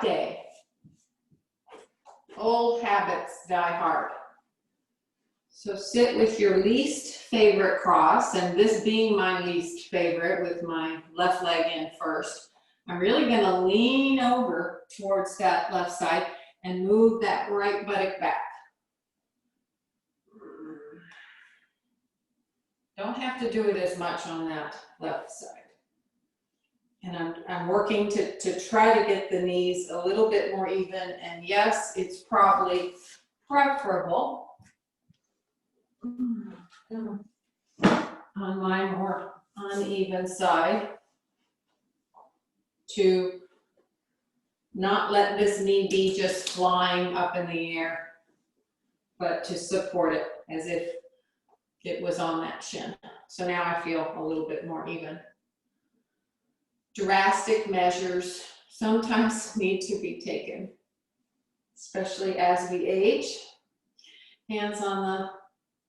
day. Old habits die hard. So sit with your least favorite cross, and this being my least favorite with my left leg in first, I'm really going to lean over towards that left side and move that right buttock back. Don't have to do it as much on that left side. And I'm working to try to get the knees a little bit more even. And yes, it's probably preferable on my more uneven side to not let this knee be just flying up in the air, but to support it as if it was on that shin. So now I feel a little bit more even. Drastic measures sometimes need to be taken, especially as we age. Hands on the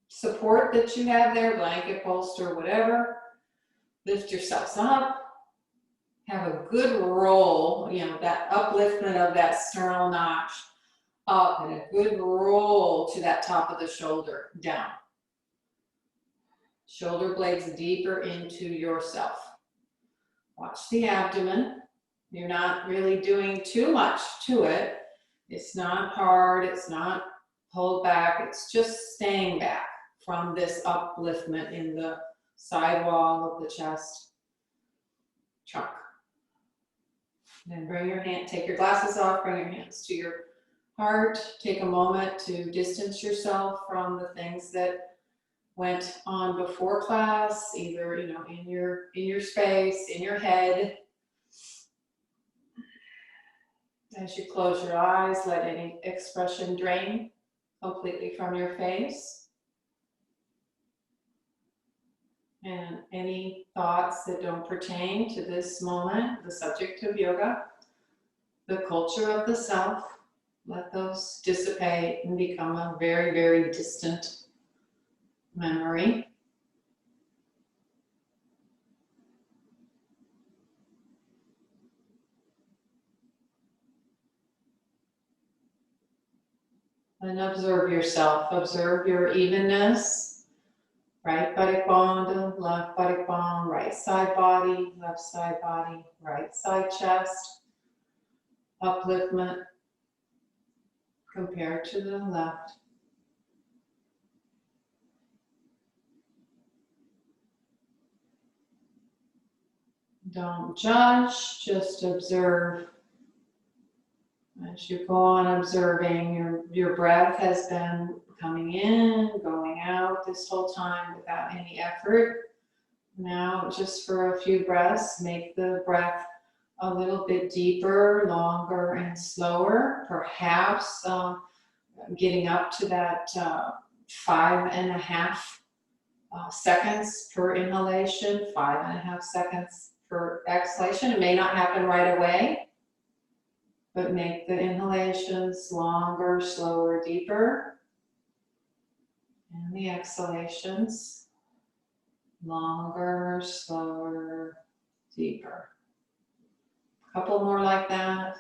support that you have there, blanket, bolster, whatever. Lift yourselves up. Have a good roll, that upliftment of that sternal notch up, and a good roll to that top of the shoulder down. Shoulder blades deeper into yourself. Watch the abdomen. You're not really doing too much to it. It's not hard. It's not pulled back. It's just staying back from this upliftment in the side wall of the chest trunk. Then bring your hand, take your glasses off, bring your hands to your heart. Take a moment to distance yourself from the things that went on before class, either in your space, in your head. As you close your eyes, let any expression drain completely from your face. And any thoughts that don't pertain to this moment, the subject of yoga, the culture of the self, let those dissipate and become a very, very distant memory. And observe yourself. Observe your evenness. Right buttock bone to left buttock bone, right side body, left side body, right side chest. Upliftment compared to the left. Don't judge, just observe. As you go on observing, your breath has been coming in, going out this whole time without any effort. Now, just for a few breaths, make the breath a little bit deeper, longer, and slower. Perhaps getting up to that 5.5 seconds per inhalation, 5.5 seconds per exhalation. It may not happen right away, but make the inhalations longer, slower, deeper. And the exhalations longer, slower, deeper. A couple more like that.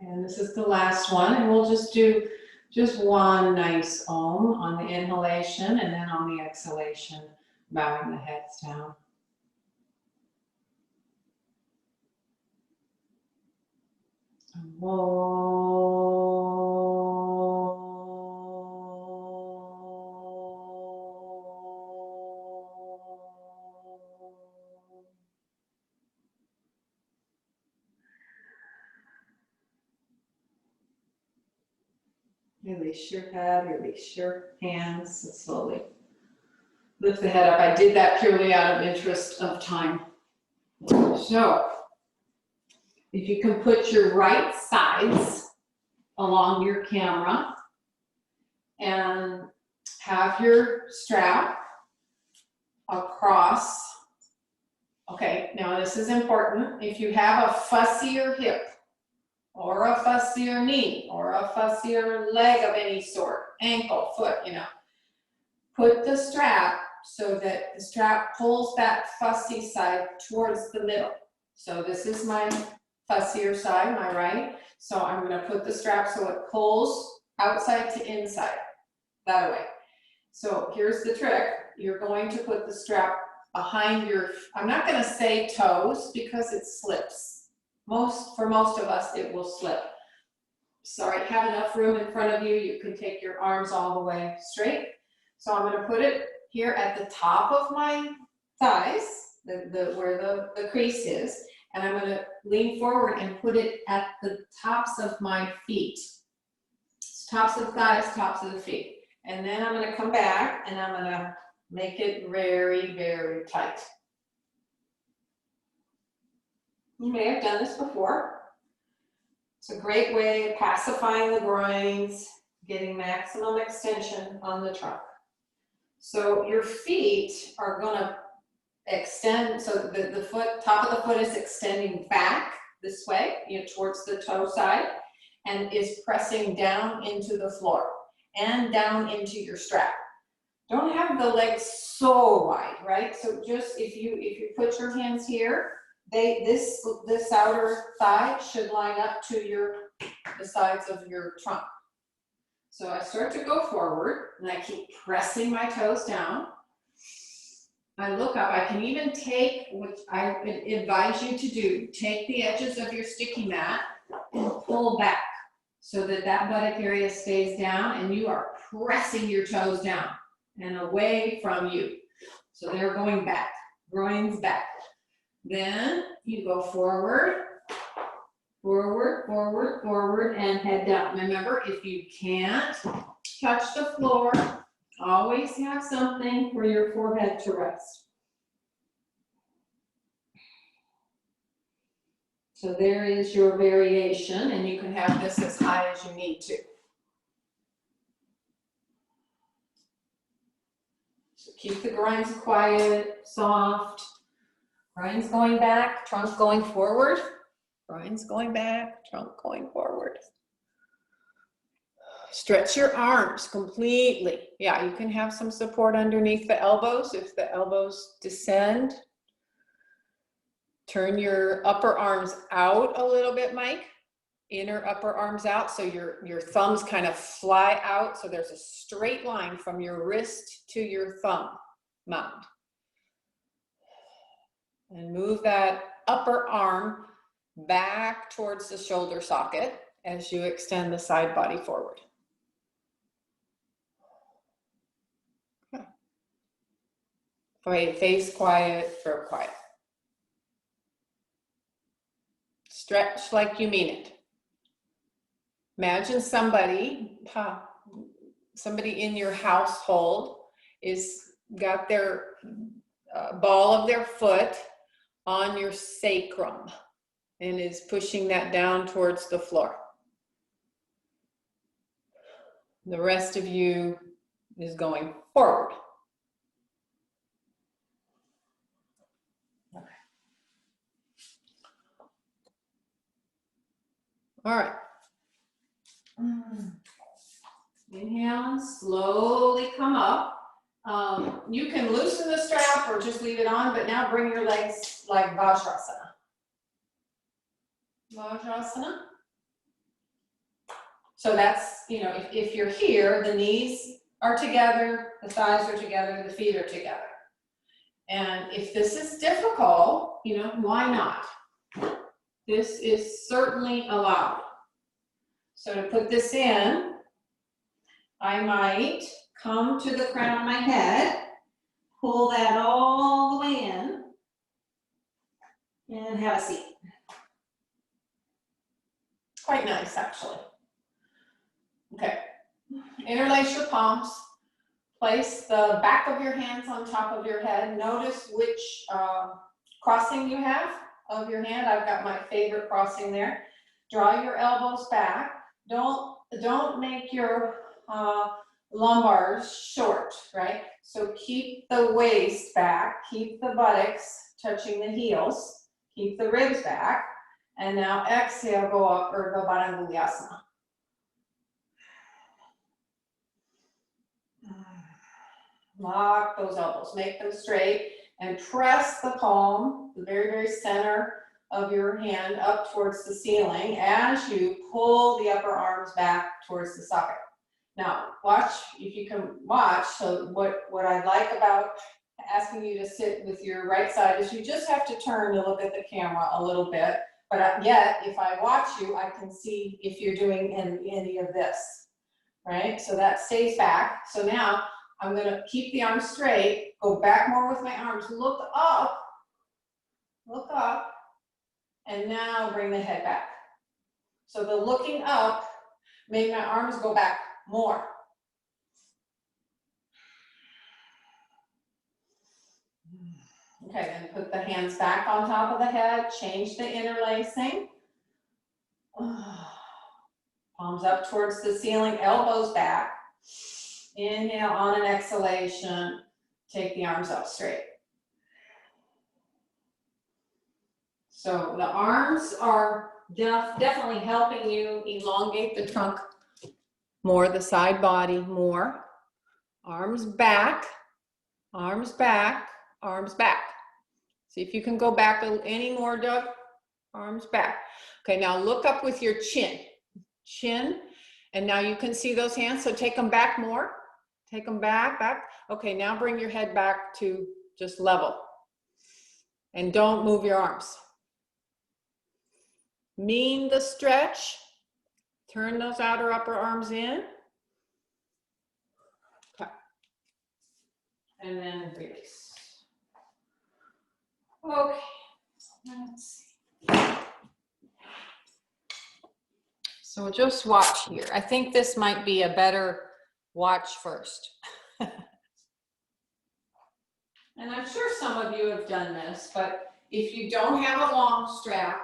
And this is the last one, and we'll just do just one nice Om on the inhalation, and then on the exhalation, bowing the heads down. Release your head, release your hands, and slowly lift the head up. I did that purely out of interest of time. So, if you can put your right sides along your camera and have your strap across Okay, now this is important. If you have a fussier hip, or a fussier knee, or a fussier leg of any sort, ankle, foot, you know, put the strap so that the strap pulls that fussy side towards the middle. So this is my fussier side, my right. So I'm going to put the strap so it pulls outside to inside, that way. So here's the trick. You're going to put the strap behind your, I'm not going to say toes because it slips. For most of us, it will slip. Sorry, have enough room in front of you. You can take your arms all the way straight. So I'm going to put it here at the top of my thighs, where the crease is, and I'm going to lean forward and put it at the tops of my feet. Tops of thighs, tops of the feet. And then I'm going to come back and I'm going to make it very, very tight. You may have done this before. It's a great way of pacifying the groins, getting maximum extension on the trunk. So your feet are going to extend, so the foot, top of the foot is extending back this way, you know, towards the toe side, and is pressing down into the floor and down into your strap. Don't have the legs so wide, right? So just if you put your hands here, this outer thigh should line up to the sides of your trunk. So I start to go forward and I keep pressing my toes down. I look up. I can even take, which I advise you to do, take the edges of your sticky mat and pull back so that buttock area stays down and you are pressing your toes down and away from you. So they're going back, groins back. Then you go forward, forward, forward, forward, and head down. Remember, if you can't touch the floor, always have something for your forehead to rest. So there is your variation, and you can have this as high as you need to. So keep the groins quiet, soft. Groins going back, trunk going forward. Groins going back, trunk going forward. Stretch your arms completely. Yeah, you can have some support underneath the elbows if the elbows descend. Turn your upper arms out a little bit, Mike. Inner upper arms out so your thumbs kind of fly out. So there's a straight line from your wrist to your thumb mound. And move that upper arm back towards the shoulder socket as you extend the side body forward. Okay. Face quiet, throat quiet. Stretch like you mean it. Imagine somebody in your household is got their ball of their foot on your sacrum and is pushing that down towards the floor. The rest of you is going forward. Okay. All right. Inhale, slowly come up. You can loosen the strap or just leave it on, but now bring your legs like Vajrasana. Vajrasana. So that's, you know, if you're here, the knees are together, the thighs are together, the feet are together. And if this is difficult, you know, why not? This is certainly allowed. So to put this in, I might come to the crown of my head, pull that all the way in, and have a seat. Quite nice, actually. Okay, interlace your palms, place the back of your hands on top of your head. Notice which crossing you have of your hand. I've got my favorite crossing there. Draw your elbows back. Don't make your lumbars short, right? So keep the waist back, keep the buttocks touching the heels. Keep the ribs back. And now exhale, go up, Urdhva Baddha. Lock those elbows, make them straight, and press the palm, the very, very center of your hand up towards the ceiling as you pull the upper arms back towards the socket. Now, watch, if you can watch, so what I like about asking you to sit with your right side is you just have to turn to look at the camera a little bit, but yet, if I watch you, I can see if you're doing any of this, right? So that stays back. So now, I'm gonna keep the arms straight, go back more with my arms, look up, and now bring the head back. So the looking up made my arms go back more. Okay, then put the hands back on top of the head, change the interlacing. Palms up towards the ceiling, elbows back. Inhale on an exhalation, take the arms up straight. So the arms are definitely helping you elongate the trunk more, the side body more. Arms back, arms back, arms back. See if you can go back any more, Doug. Arms back. Okay, now look up with your chin. Chin, and now you can see those hands, so take them back more. Take them back, back. Okay, now bring your head back to just level. And don't move your arms. Mean the stretch. Turn those outer upper arms in. Okay. And then release. Okay, let's see. So we'll just watch here. I think this might be a better watch first. And I'm sure some of you have done this, but if you don't have a long strap,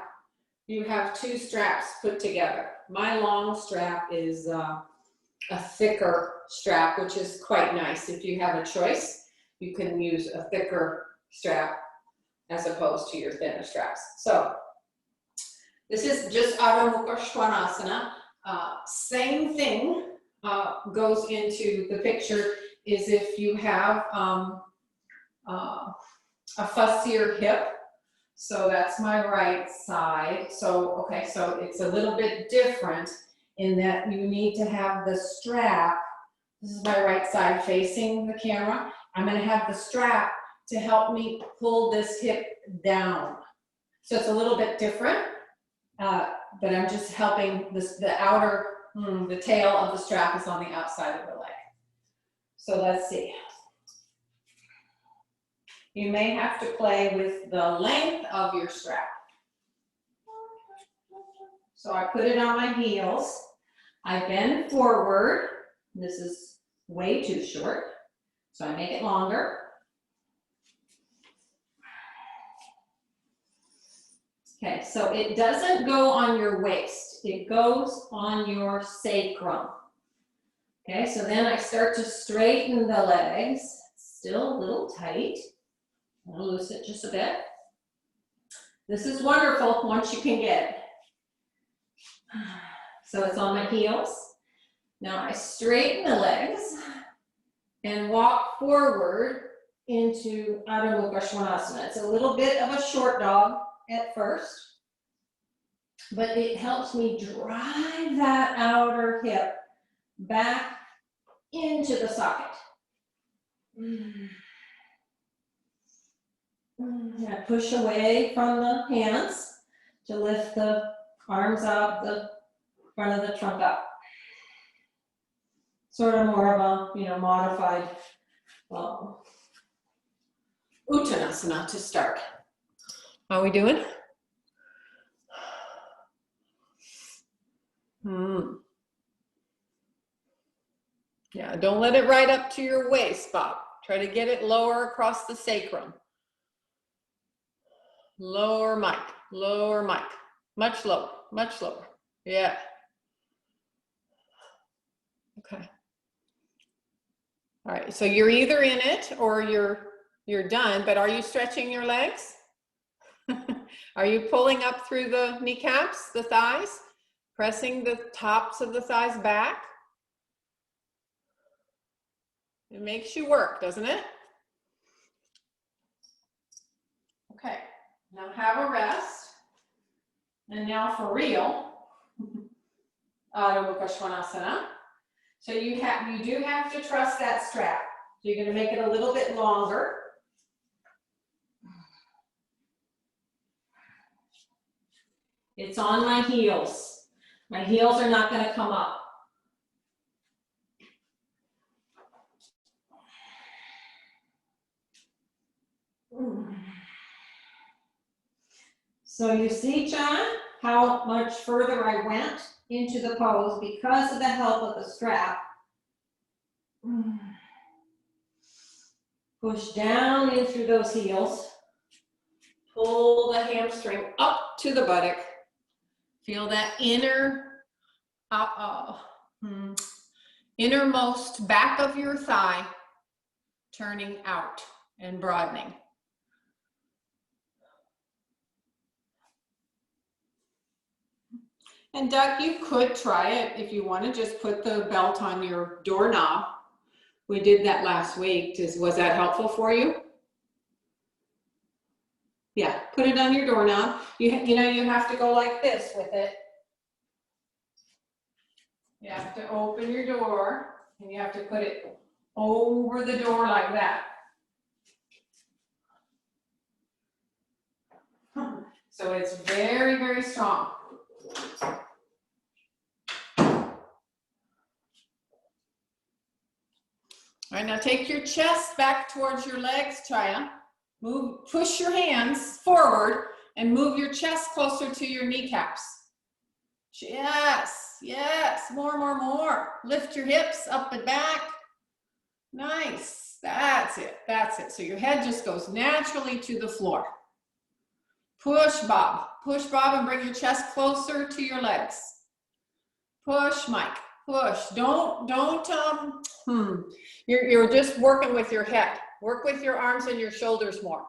you have two straps put together. My long strap is a thicker strap, which is quite nice. If you have a choice, you can use a thicker strap as opposed to your thinner straps. So this is just Adho Mukha Svanasana. Same thing goes into the picture is if you have a fussier hip. So that's my right side. So, okay, so it's a little bit different in that you need to have the strap. This is my right side facing the camera. I'm going to have the strap to help me pull this hip down. So it's a little bit different, but I'm just helping this, the outer, the tail of the strap is on the outside of the leg. So let's see. You may have to play with the length of your strap. So I put it on my heels. I bend forward. This is way too short, so I make it longer. Okay, so it doesn't go on your waist. It goes on your sacrum. Okay, so then I start to straighten the legs. Still a little tight. I'll loosen it just a bit. This is wonderful once you can get it. So it's on my heels. Now I straighten the legs and walk forward into Adho Mukha Svanasana. It's a little bit of a short dog at first, but it helps me drive that outer hip back into the socket. I push away from the hands to lift the arms up, the front of the trunk up. Sort of more of a, modified Uttanasana to start. How are we doing? Yeah, don't let it right up to your waist, Bob. Try to get it lower across the sacrum. Lower mic, much lower, much lower. Yeah. Okay. All right, so you're either in it or you're done, but are you stretching your legs? Are you pulling up through the kneecaps, the thighs? Pressing the tops of the thighs back? It makes you work, doesn't it? Okay, now have a rest. And now for real, Adho Mukha Svanasana. So you do have to trust that strap. So you're going to make it a little bit longer. It's on my heels. My heels are not going to come up. So you see, John, how much further I went into the pose because of the help of the strap. Push down in through those heels. Pull the hamstring up to the buttock. Feel that innermost back of your thigh turning out and broadening. And Doug, you could try it if you want to just put the belt on your doorknob. We did that last week. Was that helpful for you? Yeah, put it on your doorknob. You know, you have to go like this with it. You have to open your door and you have to put it over the door like that. So it's very, very strong. All right, now take your chest back towards your legs, Chaya. Push your hands forward and move your chest closer to your kneecaps. Yes, yes, more. Lift your hips up and back. Nice, that's it. So your head just goes naturally to the floor. Push, Bob, and bring your chest closer to your legs. Push, Mike, push. You're just working with your head. Work with your arms and your shoulders more.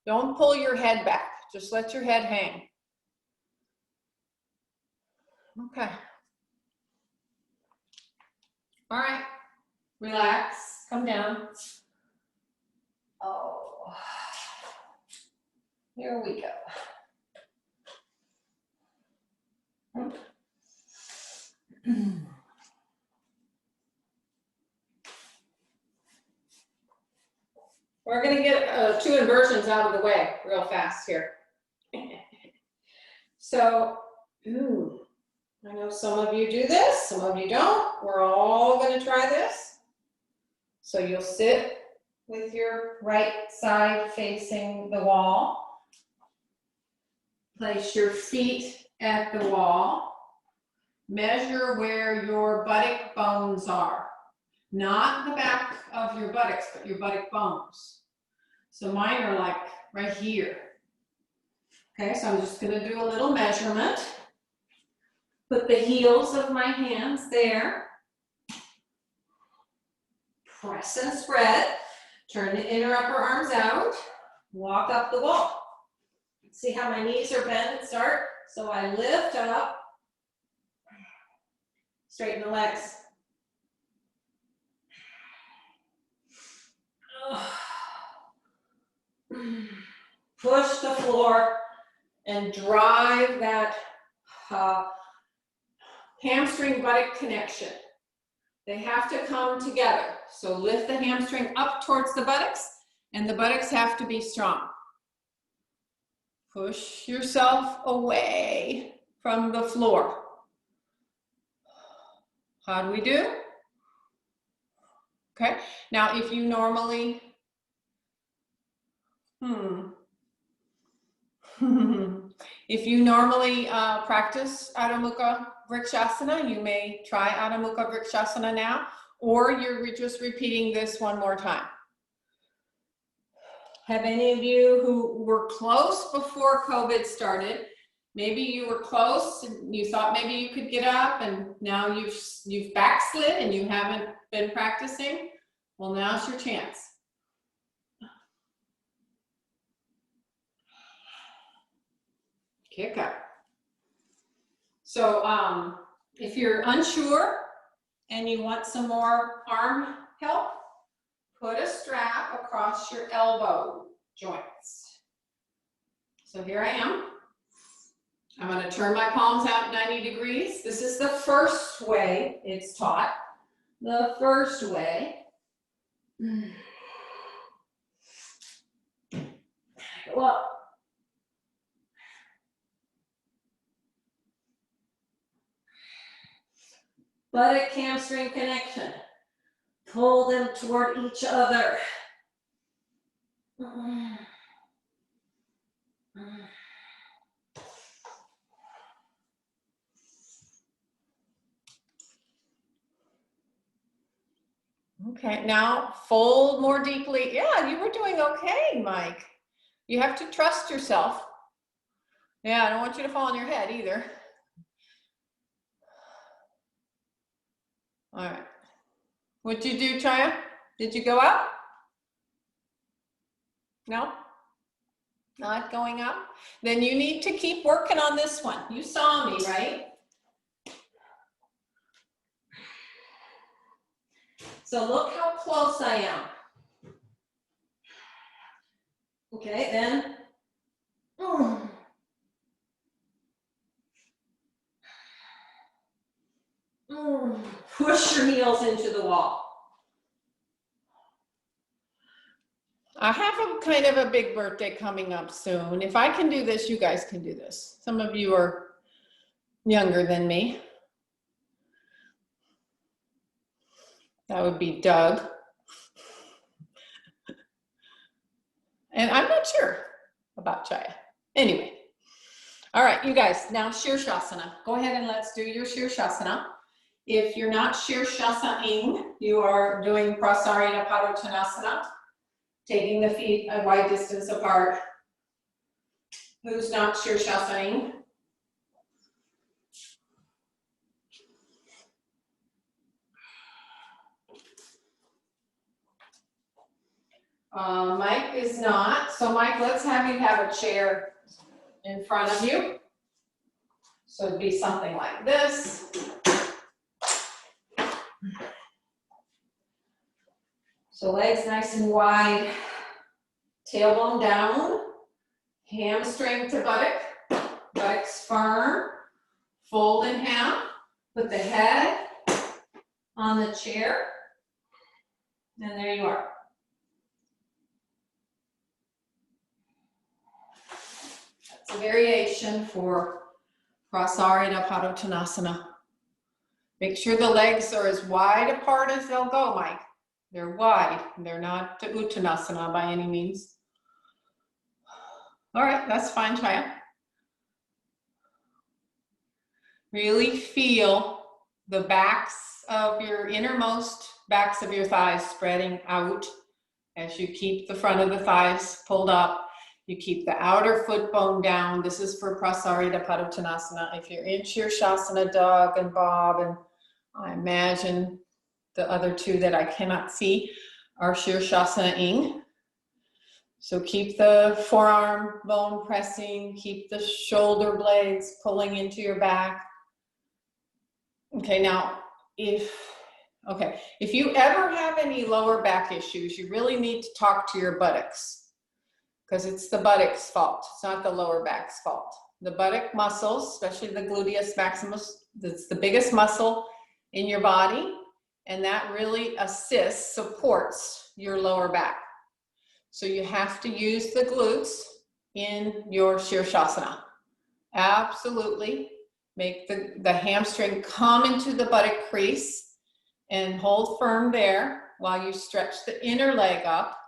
Don't pull your head back. Just let your head hang. Okay. All right. Relax. Come down. Oh. Here we go. We're going to get two inversions out of the way real fast here. So, I know some of you do this, some of you don't. We're all going to try this. So you'll sit with your right side facing the wall. Place your feet at the wall. Measure where your buttock bones are. Not the back of your buttocks, but your buttock bones. So mine are like right here. Okay, so I'm just going to do a little measurement. Put the heels of my hands there. Press and spread. Turn the inner upper arms out. Walk up the wall. See how my knees are bent and start? So I lift up. Straighten the legs. Push the floor and drive that hamstring buttock connection. They have to come together. So lift the hamstring up towards the buttocks, and the buttocks have to be strong. Push yourself away from the floor. How do we do? Okay, now if you normally, if you normally practice Adho Mukha Vrikshasana, you may try Adho Mukha Vrikshasana now, or you're just repeating this one more time. Have any of you who were close before COVID started, maybe you were close and you thought maybe you could get up and now you've backslid and you haven't been practicing? Well, now's your chance. kick up. So if you're unsure and you want some more arm help, put a strap across your elbow joints. So here I am. I'm going to turn my palms out 90 degrees. This is the first way it's taught. The first way. Go up. Buttock hamstring connection. Pull them toward each other. Okay, now fold more deeply. Yeah, you were doing okay, Mike. You have to trust yourself. Yeah, I don't want you to fall on your head either. All right. What'd you do, Chaya? Did you go up? No? Not going up? Then you need to keep working on this one. You saw me, right? So look how close I am. Okay, then. Push your heels into the wall. I have a kind of a big birthday coming up soon. If I can do this, you guys can do this. Some of you are younger than me. That would be Doug. And I'm not sure about Chaya. Anyway. All right, you guys, now Shirshasana. Go ahead and let's do your Shirshasana. If you're not Shirshasana-ing, you are doing Prasarita Padottanasana, taking the feet a wide distance apart. Who's not Shirshasana-ing? Mike is not. So Mike, let's have you have a chair in front of you. So it'd be something like this. So legs nice and wide, tailbone down, hamstring to buttock, buttocks firm, fold in half, put the head on the chair, and there you are. That's a variation for Prasarita Padottanasana. Make sure the legs are as wide apart as they'll go, Mike. They're wide. They're not to Uttanasana by any means. All right, that's fine, Chaya. Really feel the backs of your innermost backs of your thighs spreading out as you keep the front of the thighs pulled up. You keep the outer foot bone down. This is for Prasarita Padottanasana. If you're in Shirshasana, Doug and Bob, and I imagine the other two that I cannot see are Shirshasana-ing. So keep the forearm bone pressing, keep the shoulder blades pulling into your back. Okay, now if you ever have any lower back issues, you really need to talk to your buttocks because it's the buttocks' fault. It's not the lower back's fault. The buttock muscles, especially the gluteus maximus, that's the biggest muscle in your body, and that really assists, supports your lower back. So you have to use the glutes in your Shirshasana. Absolutely. Make the hamstring come into the buttock crease and hold firm there while you stretch the inner leg up,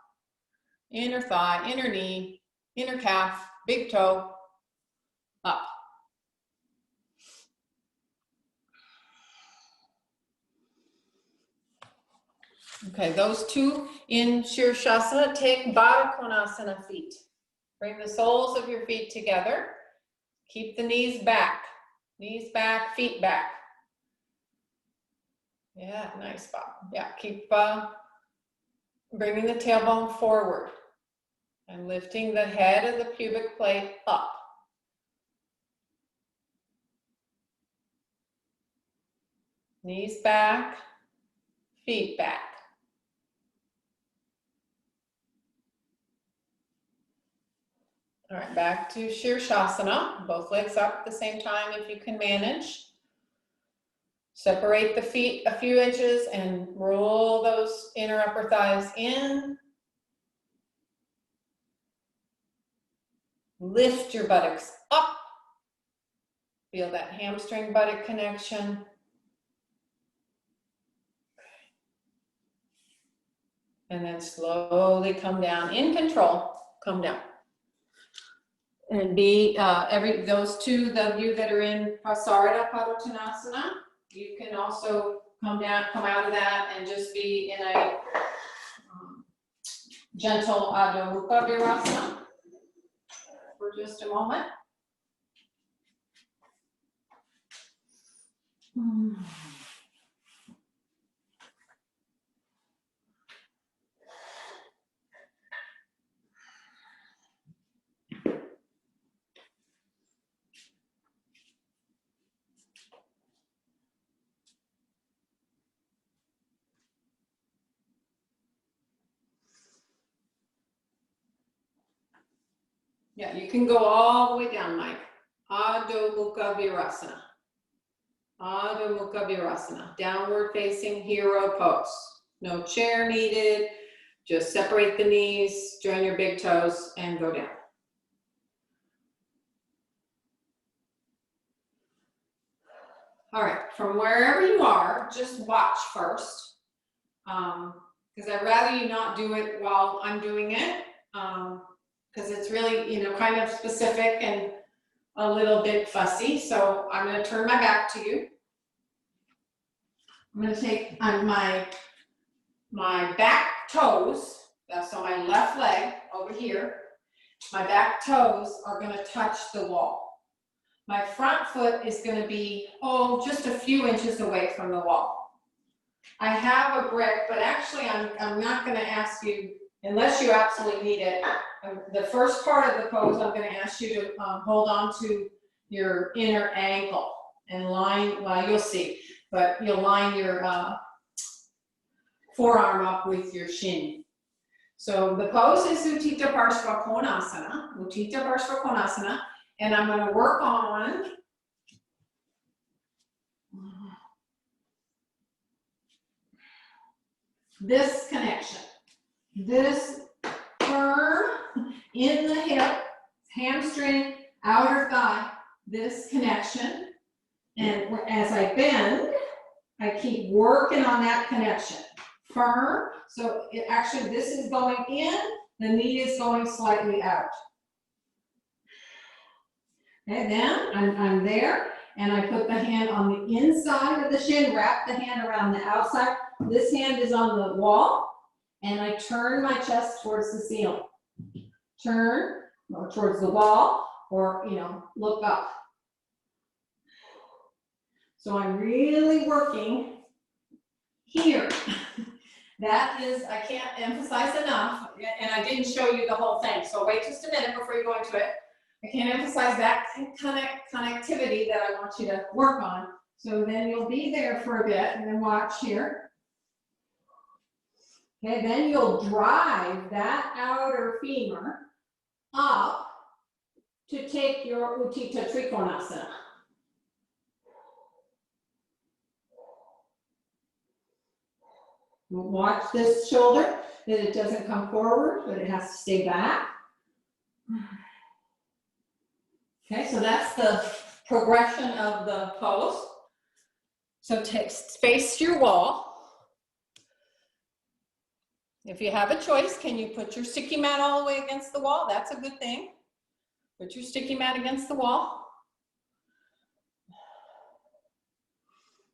inner thigh, inner knee, inner calf, big toe, up. Okay, those two in Shirshasana, take Baddha Konasana feet. Bring the soles of your feet together. Keep the knees back, feet back. Yeah, nice, Bob. Yeah, keep bringing the tailbone forward and lifting the head of the pubic plate up. Knees back, feet back. All right, back to Shirshasana. Both legs up at the same time if you can manage. Separate the feet a few inches and roll those inner upper thighs in. Lift your buttocks up. Feel that hamstring buttock connection. And then slowly come down. In control, come down. And be those two of you that are in Prasarita Padottanasana, you can also come out of that and just be in a gentle Adho Mukha Virasana for just a moment. Yeah, you can go all the way down, Mike. Adho Mukha Virasana. Adho Mukha Virasana. Downward facing hero pose. No chair needed. Just separate the knees, join your big toes, and go down. All right, from wherever you are, just watch first. Because I'd rather you not do it while I'm doing it. Because it's really, kind of specific and a little bit fussy. So I'm going to turn my back to you. I'm going to take my back toes, so my left leg over here, my back toes are going to touch the wall. My front foot is going to be, just a few inches away from the wall. I have a brick, but actually I'm not going to ask you, unless you absolutely need it. The first part of the pose, I'm going to ask you to hold on to your inner ankle and line, well, you'll see, but you'll line your forearm up with your shin. So the pose is Utthita Parshva Konasana, and I'm going to work on this connection, this firm in the hip, hamstring, outer thigh, this connection. And as I bend, I keep working on that connection. Firm, so this is going in, the knee is going slightly out. And then I'm there, and I put the hand on the inside of the shin, wrap the hand around the outside. This hand is on the wall, and I turn my chest towards the ceiling. Turn towards the wall, or look up. So I'm really working here. That is, I can't emphasize enough, and I didn't show you the whole thing, so wait just a minute before you go into it. I can't emphasize that connectivity that I want you to work on. So then you'll be there for a bit, and then watch here. Okay, then you'll drive that outer femur up to take your Utthita Trikonasana. Watch this shoulder, that it doesn't come forward, but it has to stay back. Okay, so that's the progression of the pose. So face your wall. If you have a choice, can you put your sticky mat all the way against the wall? That's a good thing. Put your sticky mat against the wall.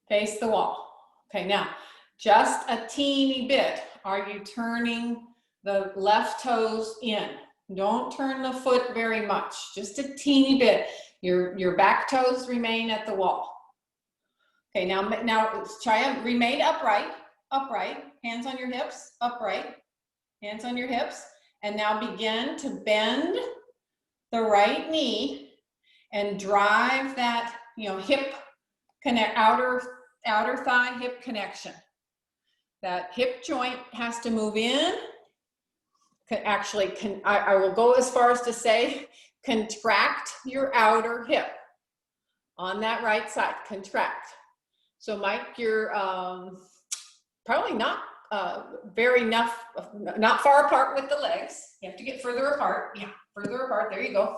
Face the wall. Okay, now, just a teeny bit. Are you turning the left toes in? Don't turn the foot very much, just a teeny bit. Your back toes remain at the wall. Okay, now try to remain upright, hands on your hips, upright, hands on your hips, and now begin to bend the right knee and drive that, hip outer outer thigh hip connection. That hip joint has to move in. I will go as far as to say, contract your outer hip on that right side, contract. So Mike, you're probably not not far apart with the legs. You have to get further apart. Yeah, further apart, there you go.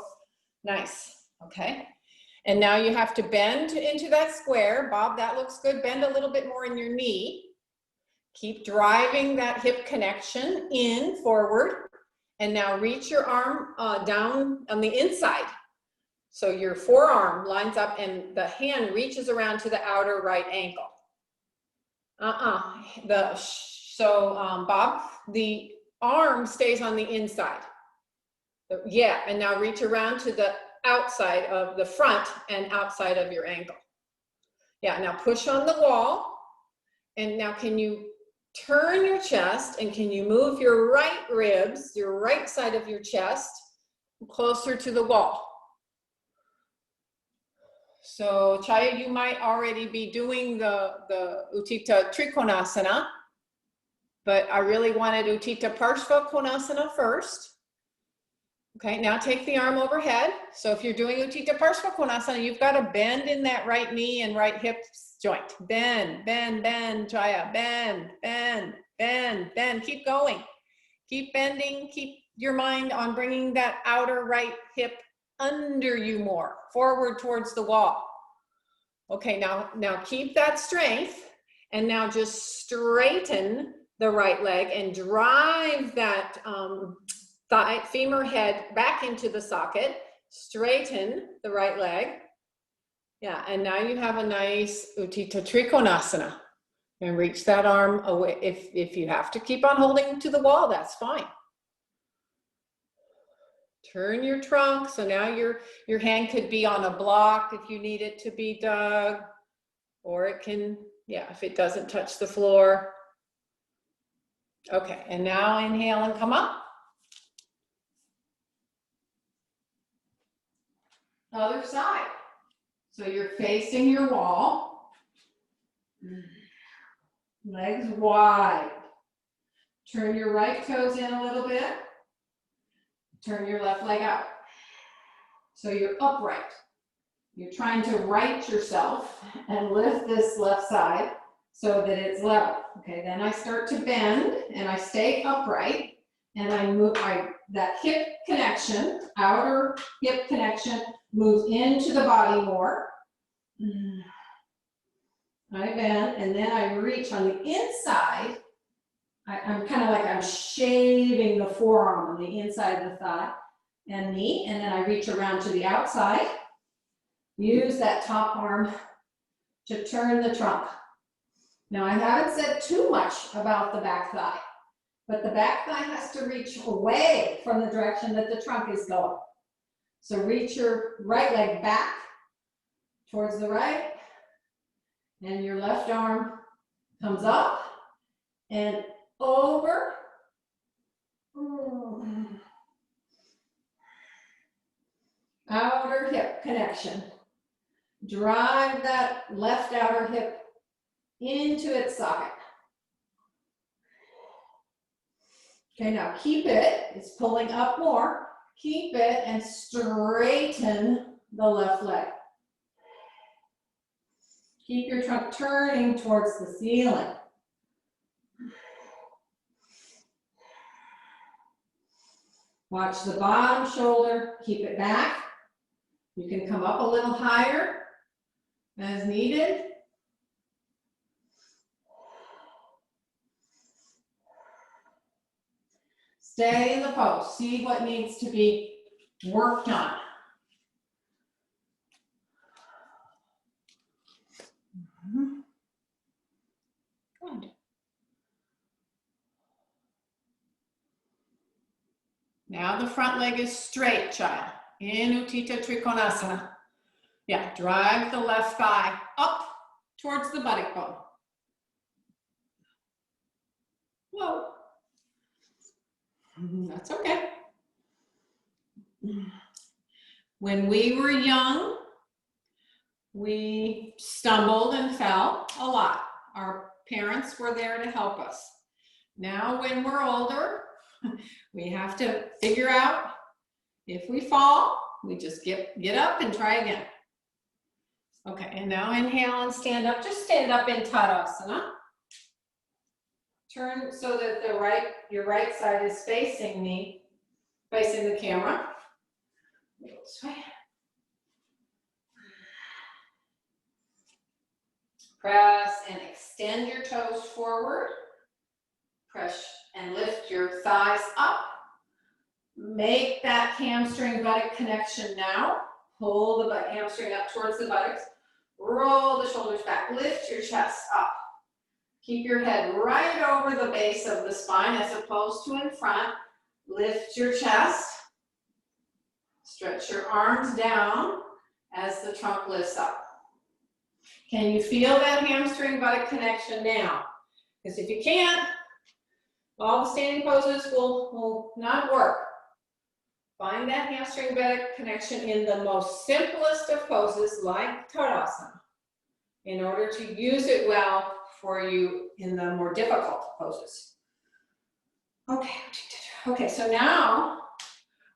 Nice, okay. And now you have to bend into that square. Bob, that looks good. Bend a little bit more in your knee. Keep driving that hip connection in, forward. And now reach your arm down on the inside. So your forearm lines up and the hand reaches around to the outer right ankle. Bob, the arm stays on the inside. Yeah, and now reach around to the outside of the front and outside of your ankle. Yeah, now push on the wall. And now can you turn your chest and can you move your right ribs, your right side of your chest, closer to the wall? So Chaya, you might already be doing the Utthita Trikonasana, but I really wanted Utthita Parshva Konasana first. Okay, now take the arm overhead. So if you're doing Utthita Parshva Konasana, you've got to bend in that right knee and right hip joint. Bend, bend, bend, Chaya, bend, bend, bend, bend. Keep going. Keep bending. Keep your mind on bringing that outer right hip under you more, forward towards the wall. Okay, now keep that strength, and now just straighten the right leg and drive that femur head back into the socket. Straighten the right leg. Yeah, and now you have a nice Utthita Trikonasana. And reach that arm away. If you have to keep on holding to the wall, that's fine. Turn your trunk. So now your hand could be on a block if you need it to be, Doug. Or it can, yeah, if it doesn't touch the floor. Okay, and now inhale and come up. Other side. So you're facing your wall. Legs wide. Turn your right toes in a little bit. Turn your left leg out. So you're upright. You're trying to right yourself and lift this left side so that it's level. Okay, then I start to bend and I stay upright and I move, that hip connection, outer hip connection moves into the body more. I bend and then I reach on the inside. I'm kind of like I'm shaving the forearm on the inside of the thigh and knee, and then I reach around to the outside. Use that top arm to turn the trunk. Now I haven't said too much about the back thigh, but the back thigh has to reach away from the direction that the trunk is going. So reach your right leg back towards the right, and your left arm comes up and over. Outer hip connection. Drive that left outer hip into its socket. Okay, now keep it. It's pulling up more. Keep it and straighten the left leg. Keep your trunk turning towards the ceiling. Watch the bottom shoulder. Keep it back. You can come up a little higher as needed. Stay in the pose. See what needs to be worked on. Good. Now the front leg is straight, child. In Utthita Trikonasana. Yeah, drive the left thigh up towards the buttock bone. Whoa. That's okay. When we were young, we stumbled and fell a lot. Our parents were there to help us. Now, when we're older, we have to figure out if we fall, we just get up and try again. Okay, and now inhale and stand up. Just stand up in Tadasana. Turn so that your right side is facing me, facing the camera. This way. Press and extend your toes forward. Press and lift your thighs up. Make that hamstring buttock connection now. Pull the hamstring up towards the buttocks. Roll the shoulders back. Lift your chest up. Keep your head right over the base of the spine as opposed to in front. Lift your chest. Stretch your arms down as the trunk lifts up. Can you feel that hamstring buttock connection now? Because if you can't, all the standing poses will not work. Find that hamstring buttock connection in the most simplest of poses like Tadasana in order to use it well for you in the more difficult poses. Okay, so now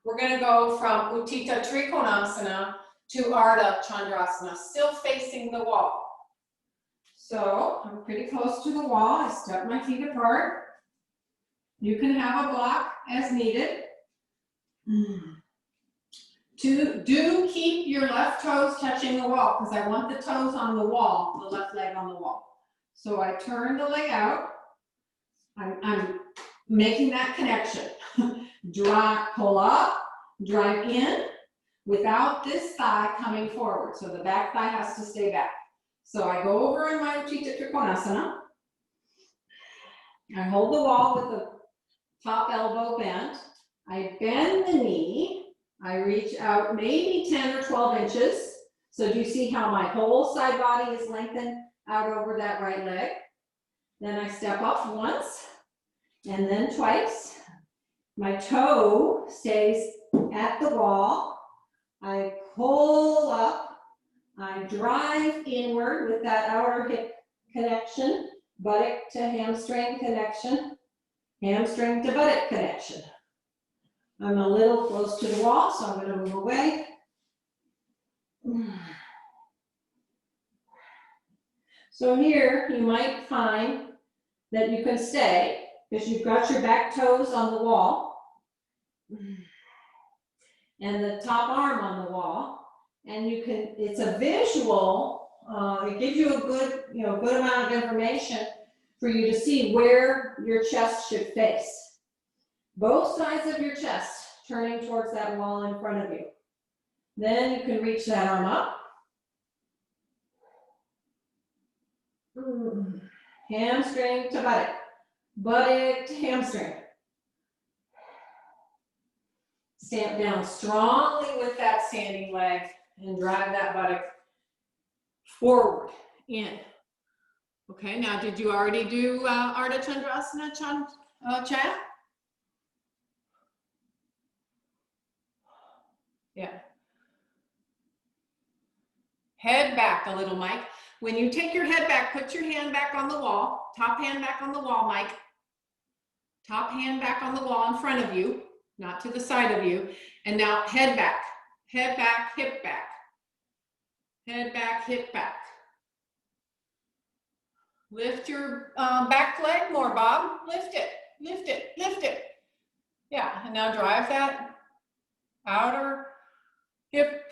we're going to go from Utthita Trikonasana to Ardha Chandrasana, still facing the wall. So I'm pretty close to the wall. I step my feet apart. You can have a block as needed. Do keep your left toes touching the wall because I want the toes on the wall, the left leg on the wall. So I turn the leg out. I'm making that connection. Pull up, drive in without this thigh coming forward. So the back thigh has to stay back. So I go over in my Utthita Trikonasana. I hold the wall with the top elbow bent. I bend the knee. I reach out maybe 10 or 12 inches. So do you see how my whole side body is lengthened out over that right leg? Then I step up once and then twice. My toe stays at the wall. I pull up. I drive inward with that outer hip connection, buttock to hamstring connection, hamstring to buttock connection. I'm a little close to the wall, so I'm going to move away. So here you might find that you can stay because you've got your back toes on the wall and the top arm on the wall, and you can. It's a visual. It gives you a good, good amount of information for you to see where your chest should face. Both sides of your chest turning towards that wall in front of you. Then you can reach that arm up. Hamstring to buttock. Buttock to hamstring. Stamp down strongly with that standing leg and drive that buttock forward, in. Okay, now did you already do Ardha Chandrasana, Chaya? Yeah. Head back a little, Mike. When you take your head back, put your hand back on the wall. Top hand back on the wall, Mike. Top hand back on the wall in front of you, not to the side of you. And now head back, hip back. Head back, hip back. Lift your back leg more, Bob. Lift it, lift it, lift it. Yeah, and now drive that outer hip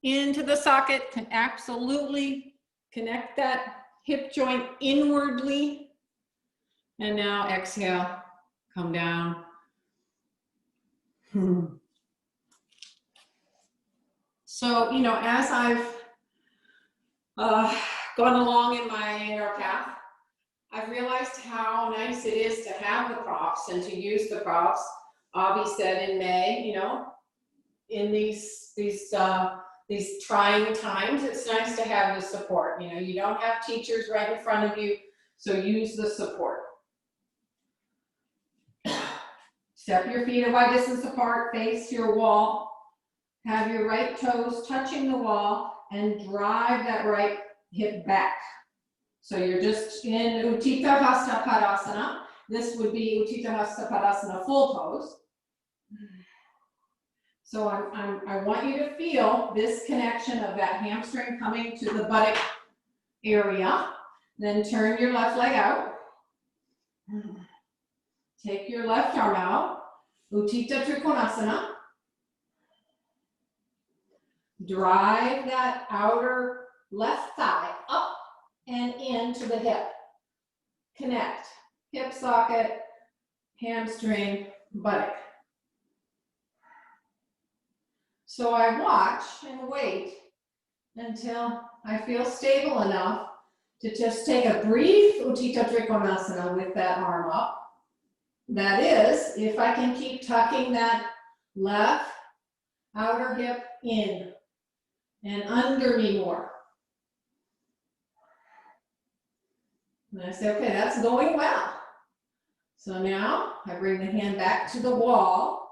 into the socket. Can absolutely connect that hip joint inwardly. And now exhale, come down. So, as I've gone along in my Iyengar path, I've realized how nice it is to have the props and to use the props. Avi said in May, in these trying times, it's nice to have the support. You don't have teachers right in front of you, so use the support. Step your feet a wide distance apart, face your wall. Have your right toes touching the wall and drive that right hip back. So you're just in Utthita Hasta Padasana. This would be Utthita Hasta Padasana full pose. So I want you to feel this connection of that hamstring coming to the buttock area. Then turn your left leg out. Take your left arm out. Utthita Trikonasana. Drive that outer left thigh up and into the hip. Connect. Hip socket, hamstring, buttock. So I watch and wait until I feel stable enough to just take a brief Utthita Trikonasana with that arm up. That is, if I can keep tucking that left outer hip in and under me more. And I say, okay, that's going well. So now I bring the hand back to the wall,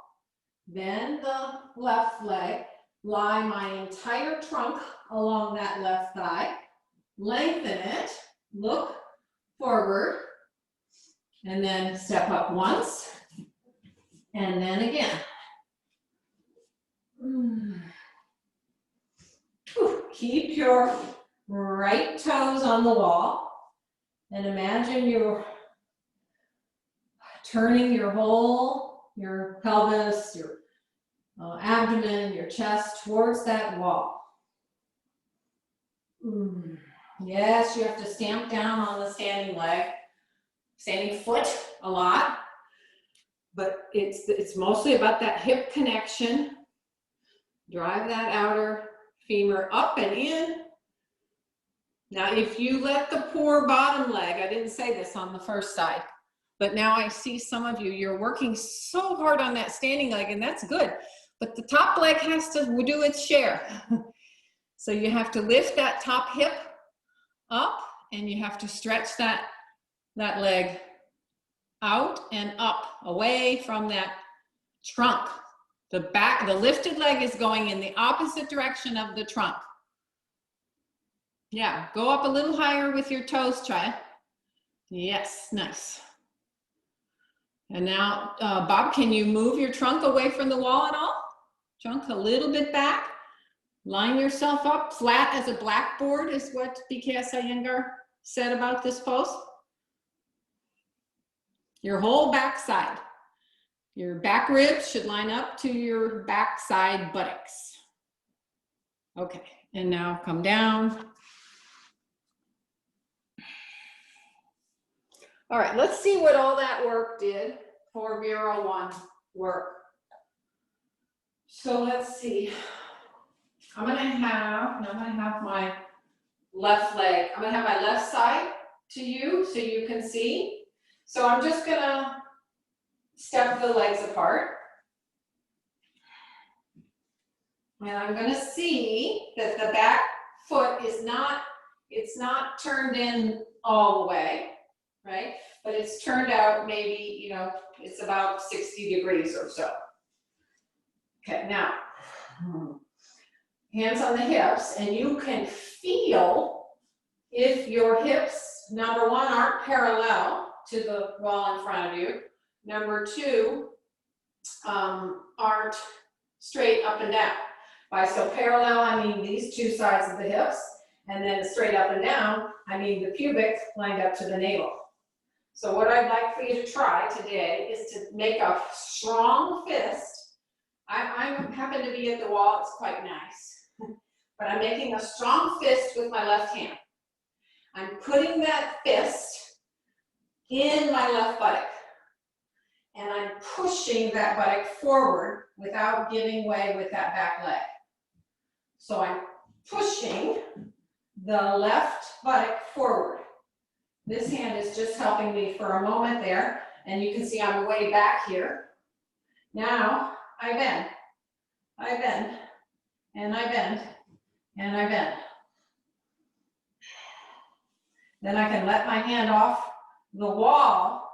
then the left leg, lie my entire trunk along that left thigh, lengthen it, look forward, and then step up once, and then again. Keep your right toes on the wall, and imagine you're turning your pelvis, your abdomen, your chest towards that wall. Yes, you have to stamp down on the standing foot a lot, but it's mostly about that hip connection. Drive that outer femur up and in. Now, if you let the poor bottom leg, I didn't say this on the first side, but now I see some of you, you're working so hard on that standing leg, and that's good, but the top leg has to do its share. So you have to lift that top hip up, and you have to stretch that leg out and up, away from that trunk. The lifted leg is going in the opposite direction of the trunk. Yeah, go up a little higher with your toes, try it. Yes, nice. And now, Bob, can you move your trunk away from the wall at all? Trunk a little bit back. Line yourself up flat as a blackboard is what BKS Iyengar said about this pose. Your whole backside. Your back ribs should line up to your backside buttocks. Okay, and now come down. All right, let's see what all that work did for Mira 1 work. So let's see. I'm gonna have my left leg. I'm gonna have my left side to you so you can see. So I'm just gonna step the legs apart. And I'm gonna see that the back foot is not, it's not turned in all the way, right? But it's turned out maybe, you know, it's about 60 degrees or so. Okay, now, hands on the hips, and you can feel if your hips, number one, aren't parallel to the wall in front of you. Number two, aren't straight up and down. By so parallel, I mean these two sides of the hips, and then straight up and down, I mean the pubic lined up to the navel. So what I'd like for you to try today is to make a strong fist. I happen to be at the wall, it's quite nice. But I'm making a strong fist with my left hand. I'm putting that fist in my left buttock. And I'm pushing that buttock forward without giving way with that back leg. So I'm pushing the left buttock forward. This hand is just helping me for a moment there. And you can see I'm way back here. Now I bend, and I bend, and I bend. Then I can let my hand off the wall,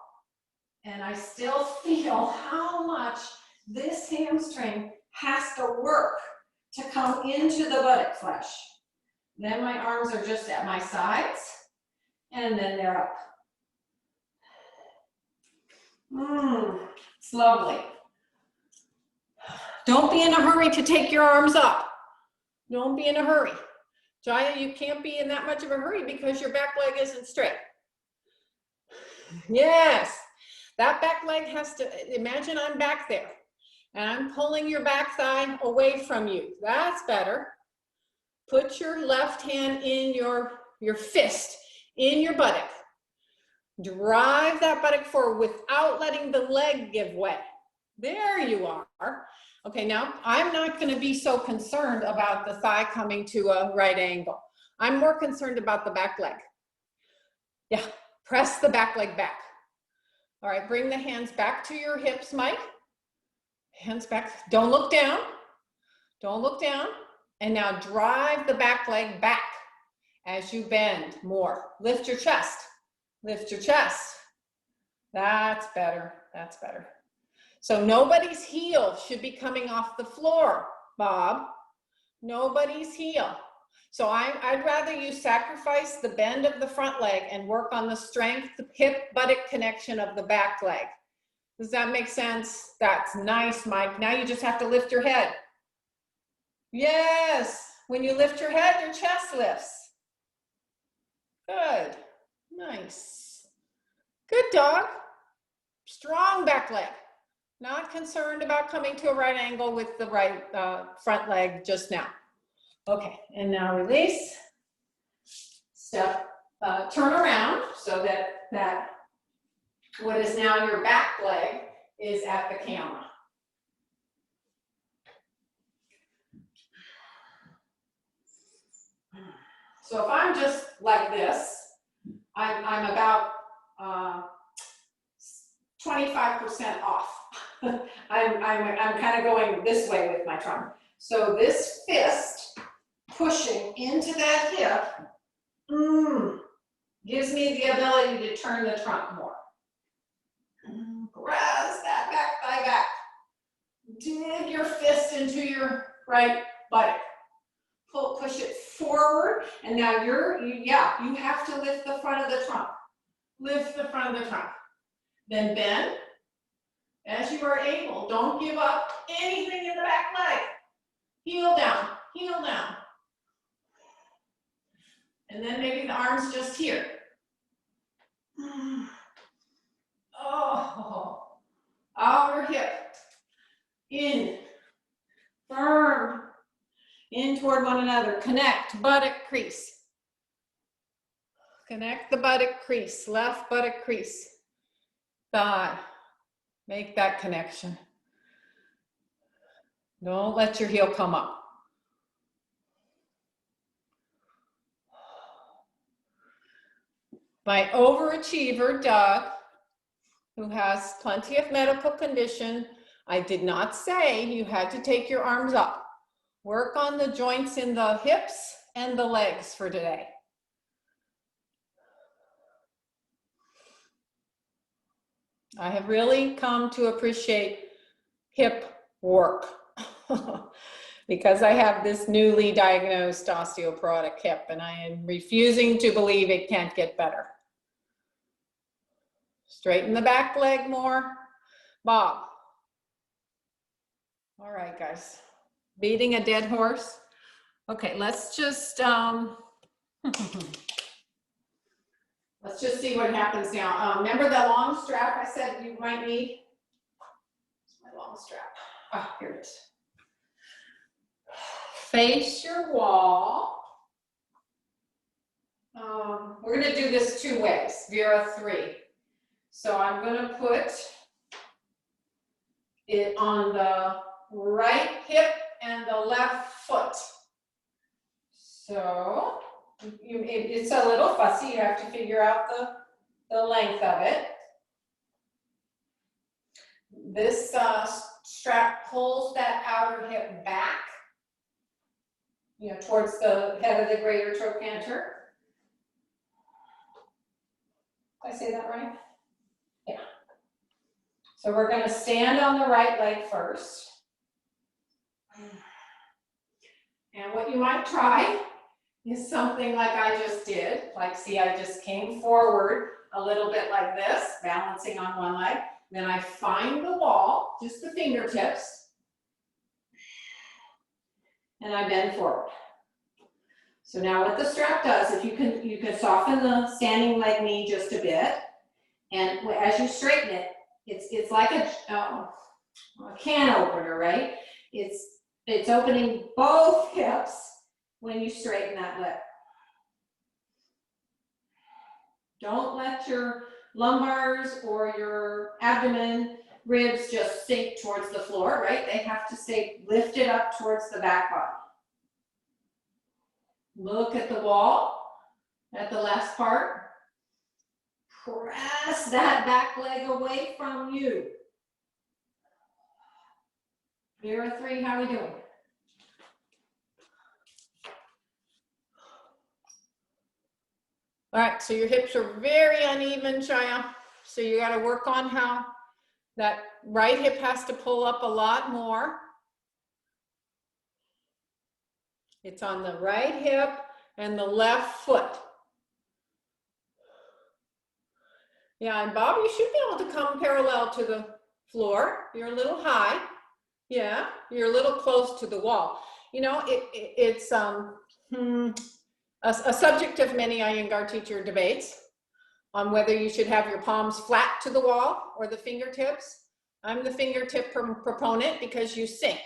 and I still feel how much this hamstring has to work to come into the buttock flesh. Then my arms are just at my sides, and then they're up. It's lovely. Don't be in a hurry to take your arms up. Don't be in a hurry. Jaya, you can't be in that much of a hurry because your back leg isn't straight. Yes, that back leg has to, imagine I'm back there and I'm pulling your back thigh away from you. That's better. Put your left hand in your fist in your buttock. Drive that buttock forward without letting the leg give way. There you are. Okay, now I'm not going to be so concerned about the thigh coming to a right angle. I'm more concerned about the back leg. Yeah, press the back leg back. All right, bring the hands back to your hips, Mike. Hands back. Don't look down. Don't look down. And now drive the back leg back as you bend more. Lift your chest. Lift your chest. That's better. That's better. So nobody's heel should be coming off the floor, Bob. Nobody's heel. So I'd rather you sacrifice the bend of the front leg and work on the strength, the hip buttock connection of the back leg. Does that make sense? That's nice, Mike. Now you just have to lift your head. Yes. When you lift your head, your chest lifts. Good. Nice. Good dog. Strong back leg. Not concerned about coming to a right angle with the right front leg just now. Okay, and now release. Step, turn around so that what is now your back leg is at the camera. So if I'm just like this, I'm about 25% off. I'm kind of going this way with my trunk. So this fist pushing into that hip gives me the ability to turn the trunk more. Press that back thigh back. Dig your fist into your right buttock. Push it forward, and now you have to lift the front of the trunk. Lift the front of the trunk. Then bend as you are able. Don't give up anything in the back leg. Heel down, heel down. And then maybe the arms just here. Oh, outer hip. In, firm. In toward one another. Connect, buttock crease. Connect the buttock crease, left buttock crease. Thigh. Make that connection. Don't let your heel come up. My overachiever, Doug, who has plenty of medical condition, I did not say you had to take your arms up. Work on the joints in the hips and the legs for today. I have really come to appreciate hip work because I have this newly diagnosed osteoporotic hip and I am refusing to believe it can't get better. Straighten the back leg more. Bob. All right, guys. Beating a dead horse. Okay, let's just let's just see what happens now. Remember the long strap I said you might need? It's my long strap. Ah, here it is. Face your wall. We're going to do this 2 ways, Vera 3. So I'm going to put it on the right hip and the left foot. So it's a little fussy. You have to figure out the length of it. This strap pulls that outer hip back, towards the head of the greater trochanter. Did I say that right? Yeah. So we're going to stand on the right leg first. And what you might try is something like I just did. Like, see, I just came forward a little bit like this, balancing on one leg. Then I find the wall, just the fingertips, and I bend forward. So now what the strap does, if you can soften the standing leg knee just a bit, and as you straighten it, it's like a can opener, right? It's opening both hips when you straighten that leg. Don't let your lumbars or your abdomen ribs just sink towards the floor, right? They have to stay lifted up towards the back body. Look at the wall, at the last part. Press that back leg away from you. Here are 3, how are we doing? All right, so your hips are very uneven, Shaya. So you got to work on how that right hip has to pull up a lot more. It's on the right hip and the left foot. Yeah, and Bob, you should be able to come parallel to the floor. You're a little high. Yeah, you're a little close to the wall. You know, it's a subject of many Iyengar teacher debates on whether you should have your palms flat to the wall or the fingertips. I'm the fingertip proponent because you sink.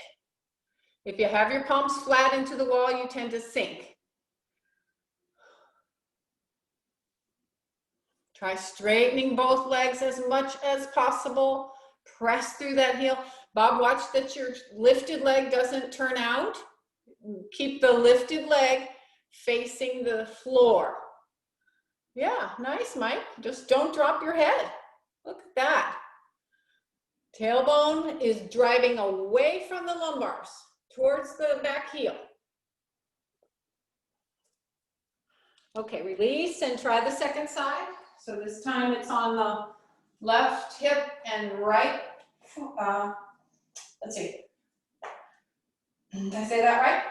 If you have your palms flat into the wall, you tend to sink. Try straightening both legs as much as possible. Press through that heel. Bob, watch that your lifted leg doesn't turn out. Keep the lifted leg facing the floor. Yeah, nice, Mike. Just don't drop your head. Look at that. Tailbone is driving away from the lumbars towards the back heel. Okay, release and try the second side. So this time it's on the left hip and right. Let's see. Did I say that right?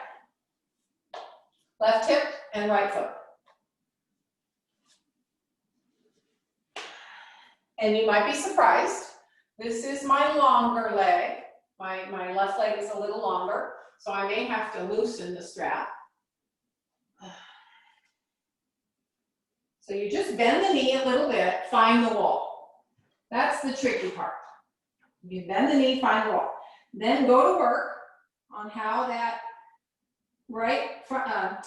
Left hip and right foot. And you might be surprised. This is my longer leg. My left leg is a little longer, so I may have to loosen the strap. So you just bend the knee a little bit, find the wall. That's the tricky part. You bend the knee, find the wall. Then go to work on how that right front,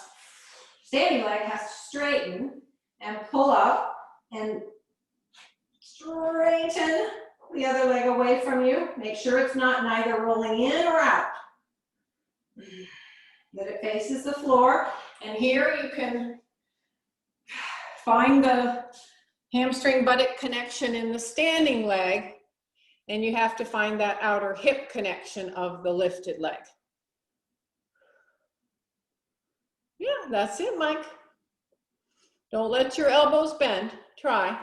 standing leg has to straighten and pull up and straighten the other leg away from you. Make sure it's not neither rolling in or out. That it faces the floor. And here you can find the hamstring buttock connection in the standing leg, and you have to find that outer hip connection of the lifted leg. Yeah, that's it, Mike. Don't let your elbows bend. Try.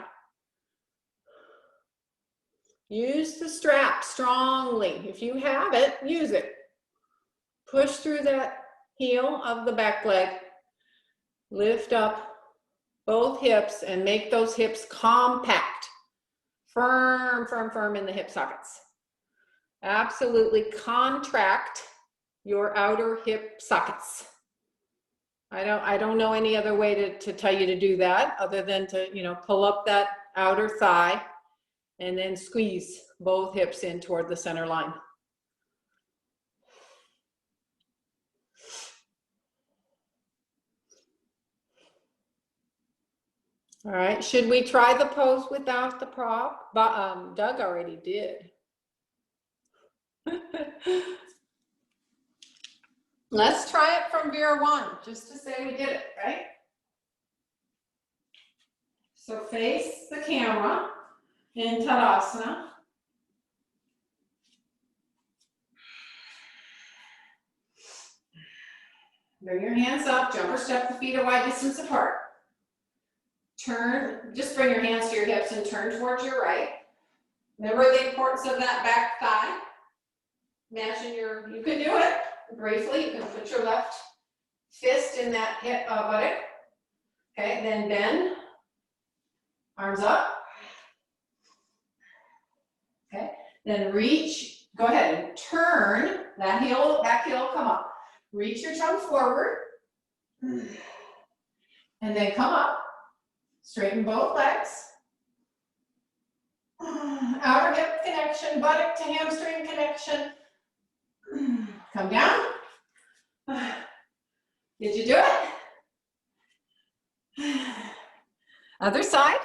Use the strap strongly. If you have it, use it. Push through that heel of the back leg. Lift up both hips and make those hips compact. Firm, firm, firm in the hip sockets. Absolutely contract your outer hip sockets. I don't know any other way to tell you to do that other than to, pull up that outer thigh and then squeeze both hips in toward the center line. All right, should we try the pose without the prop? Doug already did. Let's try it from Vera 1, just to say we did it, right? So face the camera in Tadasana. Bring your hands up, jump or step the feet a wide distance apart. Turn, just bring your hands to your hips and turn towards your right. Remember the importance of that back thigh. Imagine you can do it briefly. You can put your left fist in that hip buttock. Okay, then bend, arms up. Okay, then reach, go ahead and turn that heel, come up. Reach your tongue forward. And then come up, straighten both legs. Outer hip connection, buttock to hamstring connection. Come down. Did you do it? Other side.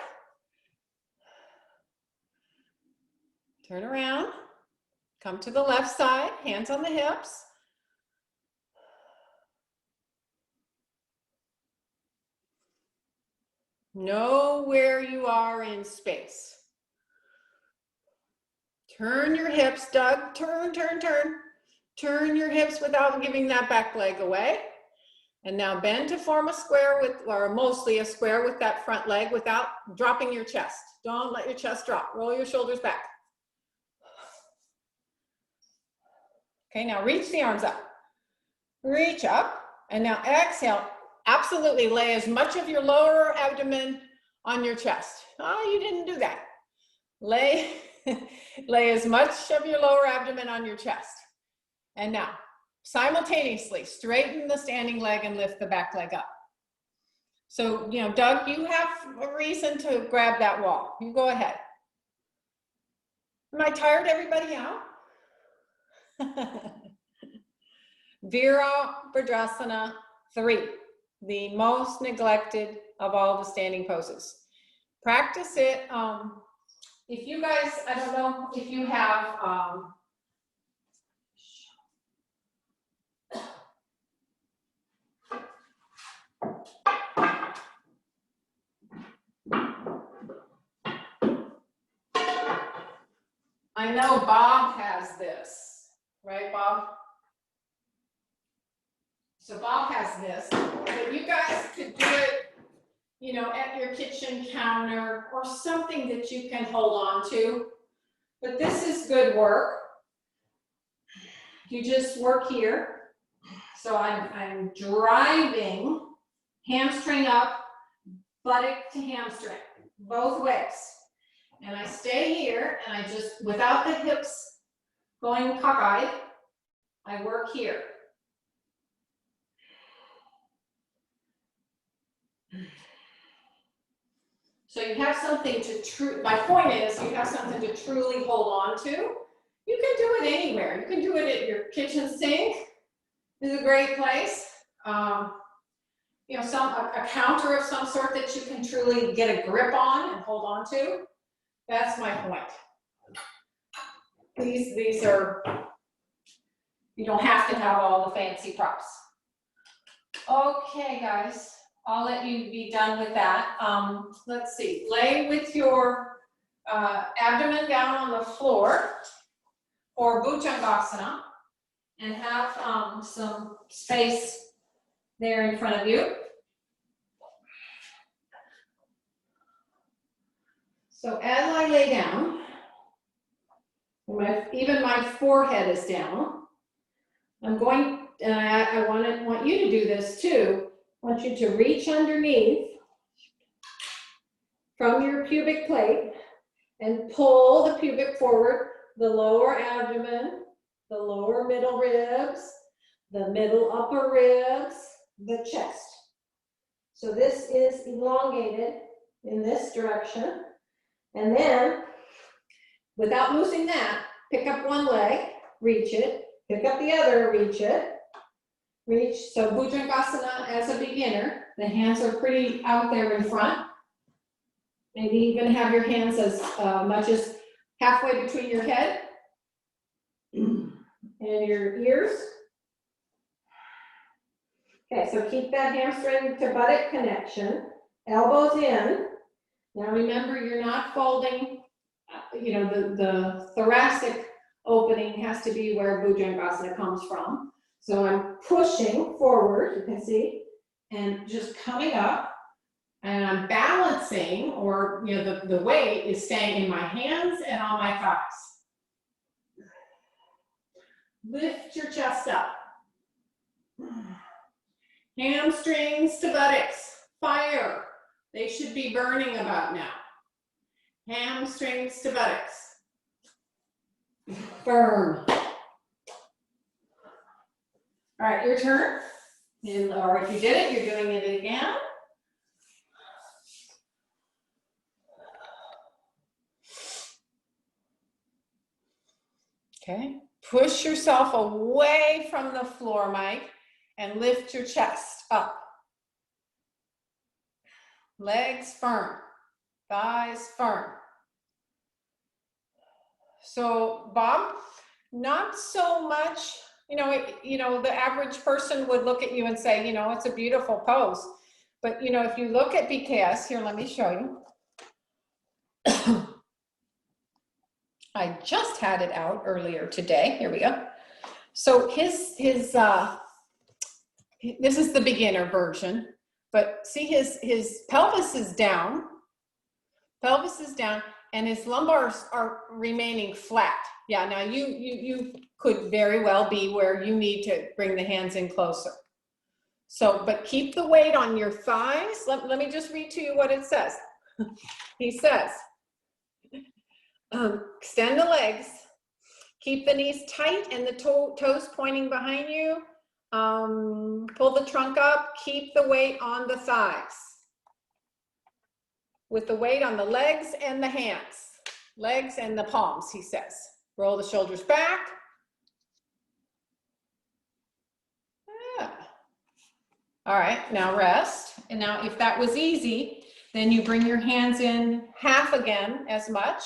Turn around. Come to the left side, hands on the hips. Know where you are in space. Turn your hips, Doug. Turn, turn, turn. Turn your hips without giving that back leg away. And now bend to form a square with, or mostly a square with that front leg without dropping your chest. Don't let your chest drop. Roll your shoulders back. Okay, now reach the arms up. Reach up. And now exhale. Absolutely lay as much of your lower abdomen on your chest. Oh, you didn't do that. Lay as much of your lower abdomen on your chest. And now, simultaneously, straighten the standing leg and lift the back leg up. So, you know, Doug, you have a reason to grab that wall. You go ahead. Am I tired everybody out? Virabhadrasana 3, the most neglected of all the standing poses. Practice it. If you guys, I don't know if you have, I know Bob has this, right, Bob? So Bob has this, but you guys could do it, you know, at your kitchen counter or something that you can hold on to. But this is good work. You just work here. So I'm driving hamstring up, buttock to hamstring, both ways. And I stay here and I just, without the hips going cockeyed, I work here. So you have something to my point is you have something to truly hold on to. You can do it anywhere. You can do it at your kitchen sink. Is a great place. You know, a counter of some sort that you can truly get a grip on and hold on to. That's my point. These are, you don't have to have all the fancy props. Okay, guys. I'll let you be done with that. Let's see, lay with your abdomen down on the floor or Bhujangasana and have some space there in front of you. So as I lay down, even my forehead is down, I'm going, and I want you to do this too. I want you to reach underneath from your pubic plate and pull the pubic forward, the lower abdomen, the lower middle ribs, the middle upper ribs, the chest. So this is elongated in this direction. And then, without losing that, pick up one leg, reach it, pick up the other, reach it. Reach, so Bhujangasana as a beginner, the hands are pretty out there in front. Maybe even have your hands as much as halfway between your head and your ears. Okay, so keep that hamstring to buttock connection, elbows in. Now remember, you're not folding, you know, the thoracic opening has to be where Bhujangasana comes from. So I'm pushing forward, you can see, and just coming up, and I'm balancing, or you know, the weight is staying in my hands and on my thighs. Lift your chest up. Hamstrings to buttocks, fire. They should be burning about now. Hamstrings to buttocks. Burn. All right, your turn. Or if you did it, you're doing it again. Okay, push yourself away from the floor, Mike, and lift your chest up. Legs firm, thighs firm. So, Bob, not so much, the average person would look at you and say, it's a beautiful pose. But, if you look at BKS, here, let me show you. I just had it out earlier today. Here we go. So this is the beginner version, but see his pelvis is down, and his lumbars are remaining flat. Yeah, now you could very well be where you need to bring the hands in closer. So, but keep the weight on your thighs. Let me just read to you what it says. He says, extend the legs, keep the knees tight and the toes pointing behind you. Pull the trunk up, keep the weight on the thighs. With the weight on the legs and the hands. Legs and the palms, he says. Roll the shoulders back. Yeah. All right, now rest. And now if that was easy, then you bring your hands in half again as much.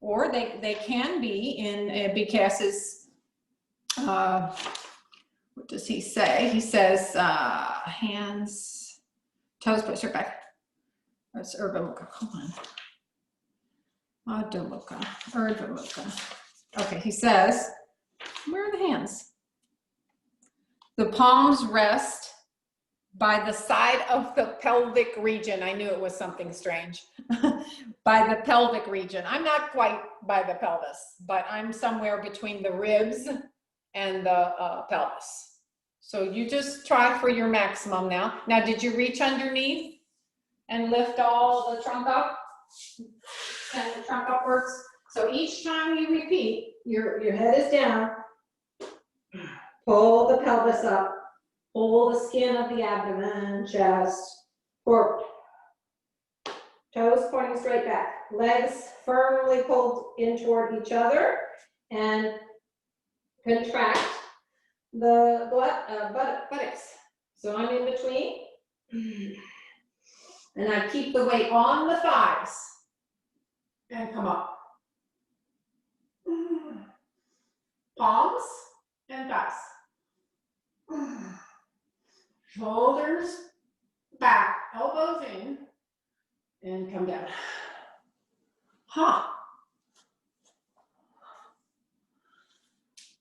Or they can be in BKS's, what does he say? He says hands, toes, push her back. That's Urdhva Mukha, come on. Urdhva Mukha. Okay, he says, where are the hands? The palms rest by the side of the pelvic region. I knew it was something strange. By the pelvic region. I'm not quite by the pelvis, but I'm somewhere between the ribs and the pelvis. So you just try for your maximum now. Now, did you reach underneath and lift all the trunk up? Send the trunk upwards. So each time you repeat, your head is down. Pull the pelvis up. Pull the skin of the abdomen, chest, forward. Toes pointing straight back. Legs firmly pulled in toward each other and contract the buttocks. So I'm in between. And I keep the weight on the thighs. And come up. Palms and thighs. Shoulders back, elbows in, and come down.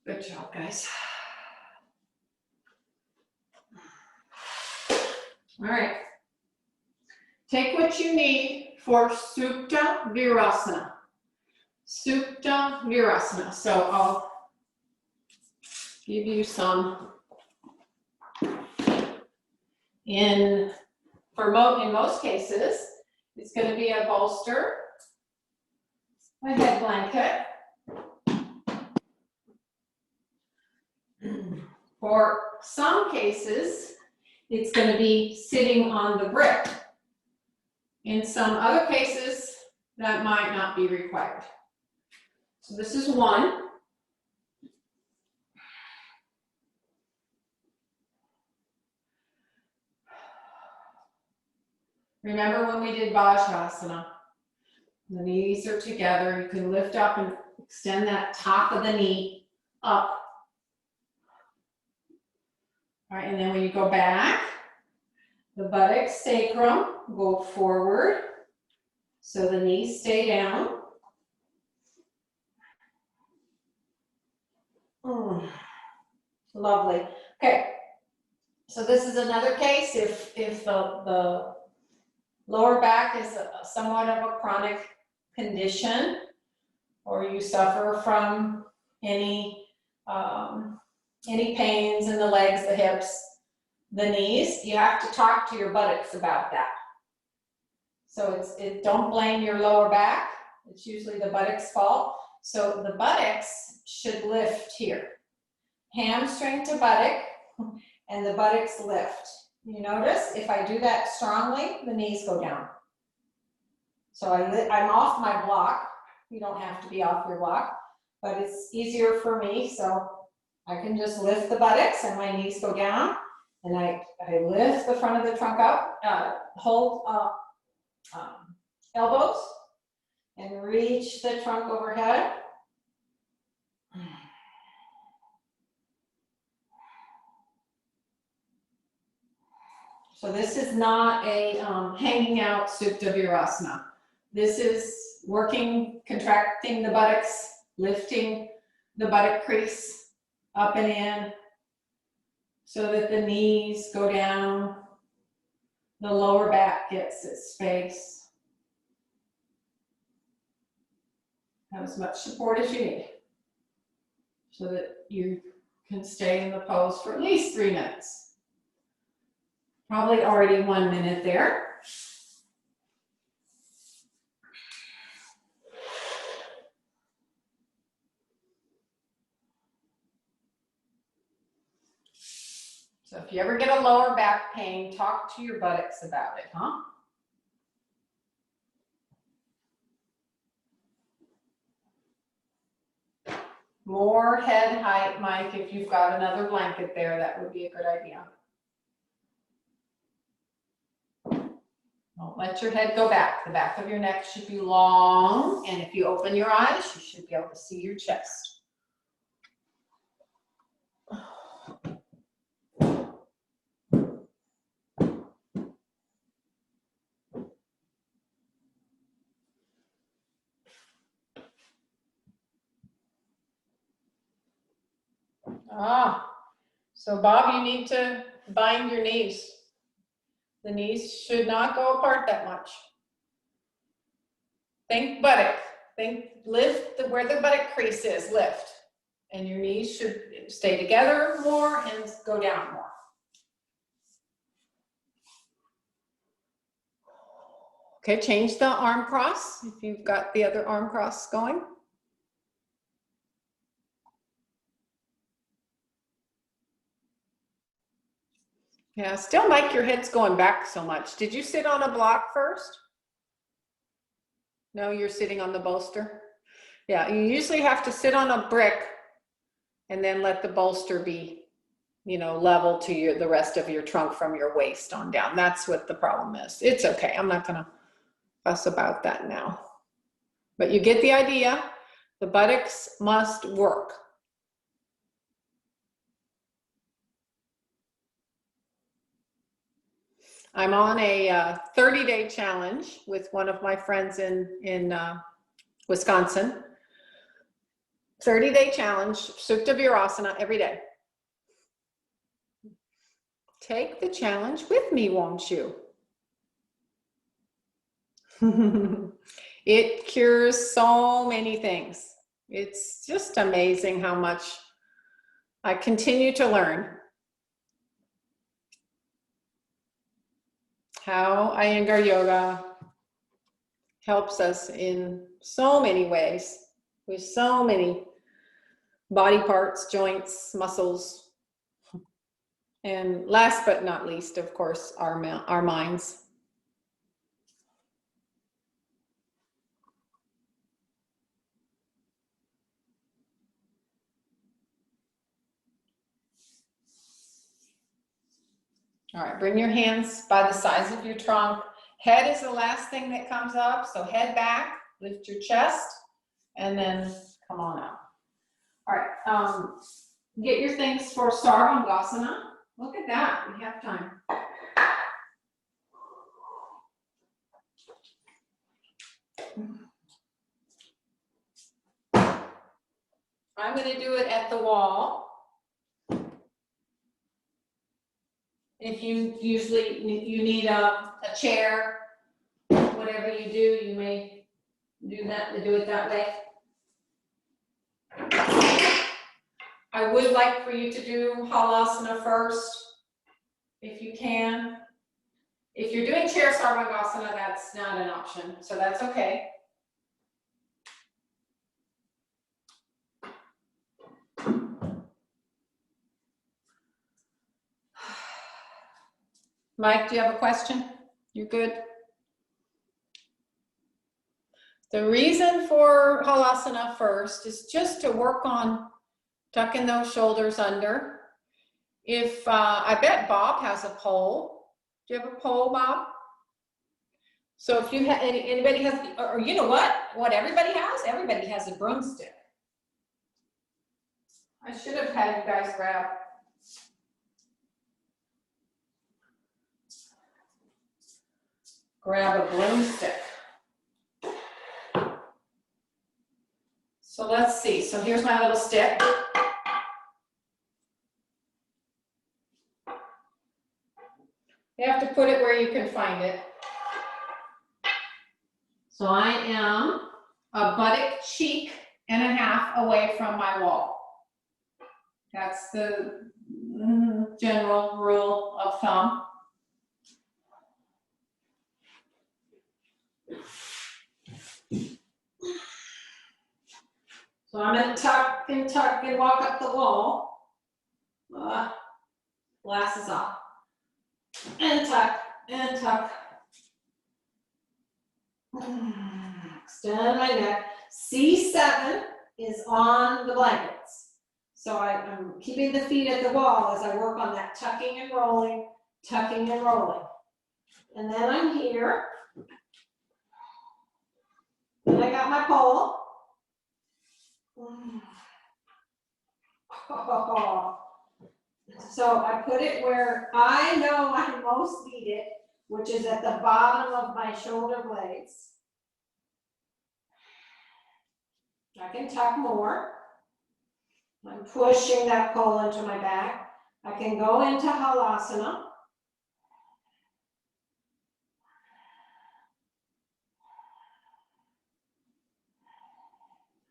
Good job, guys. All right. Take what you need for Supta Virasana. Supta Virasana. So I'll give you some in most cases. It's going to be a bolster, a head blanket. For some cases, it's going to be sitting on the brick. In some other cases, that might not be required. So this is one. Remember when we did Vajrasana? The knees are together. You can lift up and extend that top of the knee up. All right, and then when you go back, the buttocks, sacrum, go forward. So the knees stay down. Lovely. Okay, so this is another case if the lower back is somewhat of a chronic condition, or you suffer from any pains in the legs, the hips, the knees, you have to talk to your buttocks about that. So don't blame your lower back. It's usually the buttocks' fault. So the buttocks should lift here. Hamstring to buttock, and the buttocks lift. You notice if I do that strongly, the knees go down. So I'm off my block. You don't have to be off your block, but it's easier for me. So I can just lift the buttocks and my knees go down, and I lift the front of the trunk up, hold elbows, and reach the trunk overhead. So this is not a hanging out Supta Virasana. This is working, contracting the buttocks, lifting the buttock crease up and in so that the knees go down, the lower back gets its space. Have as much support as you need so that you can stay in the pose for at least 3 minutes. Probably already 1 minute there. So if you ever get a lower back pain, talk to your buttocks about it, huh? More head height, Mike. If you've got another blanket there, that would be a good idea. Don't let your head go back. The back of your neck should be long, and if you open your eyes, you should be able to see your chest. So Bob, you need to bind your knees. The knees should not go apart that much. Think buttock. Think lift where the buttock crease is, lift. And your knees should stay together more and go down more. Okay, change the arm cross if you've got the other arm cross going. Yeah, still Mike, your head's going back so much. Did you sit on a block first? No, you're sitting on the bolster. Yeah, you usually have to sit on a brick and then let the bolster be, you know, level to the rest of your trunk from your waist on down. That's what the problem is. It's okay. I'm not going to fuss about that now. But you get the idea. The buttocks must work. I'm on a 30-day challenge with one of my friends in Wisconsin. 30-day challenge, Supta Virasana every day. Take the challenge with me, won't you? It cures so many things. It's just amazing how much I continue to learn. How Iyengar yoga helps us in so many ways, with so many body parts, joints, muscles, and last but not least, of course, our minds. All right, bring your hands by the sides of your trunk. Head is the last thing that comes up, so head back, lift your chest, and then come on up. All right, get your things for Sarvangasana. Look at that, we have time. I'm going to do it at the wall. If you need a chair, whatever you do, you may do it that way. I would like for you to do Halasana first. if you can. If you're doing chair sarvangasana, that's not an option, so that's okay. Mike, do you have a question? You good? The reason for halasana first is just to work on tucking those shoulders under. If, I bet Bob has a pole. Do you have a pole, Bob? So if you have, anybody has, or you know what everybody has a broomstick. I should have had you guys grab a broomstick. So let's see, so here's my little stick. You have to put it where you can find it. So I am a buttock cheek and a half away from my wall. That's the general rule of thumb. So I'm going to tuck and walk up the wall. Glasses off. And tuck and tuck. Extend my neck. C7 is on the blankets. So I'm keeping the feet at the wall as I work on that tucking and rolling, tucking and rolling. And then I'm here. And I got my pole. So I put it where I know I most need it, which is at the bottom of my shoulder blades. I can tuck more. I'm pushing that pole into my back. I can go into halasana.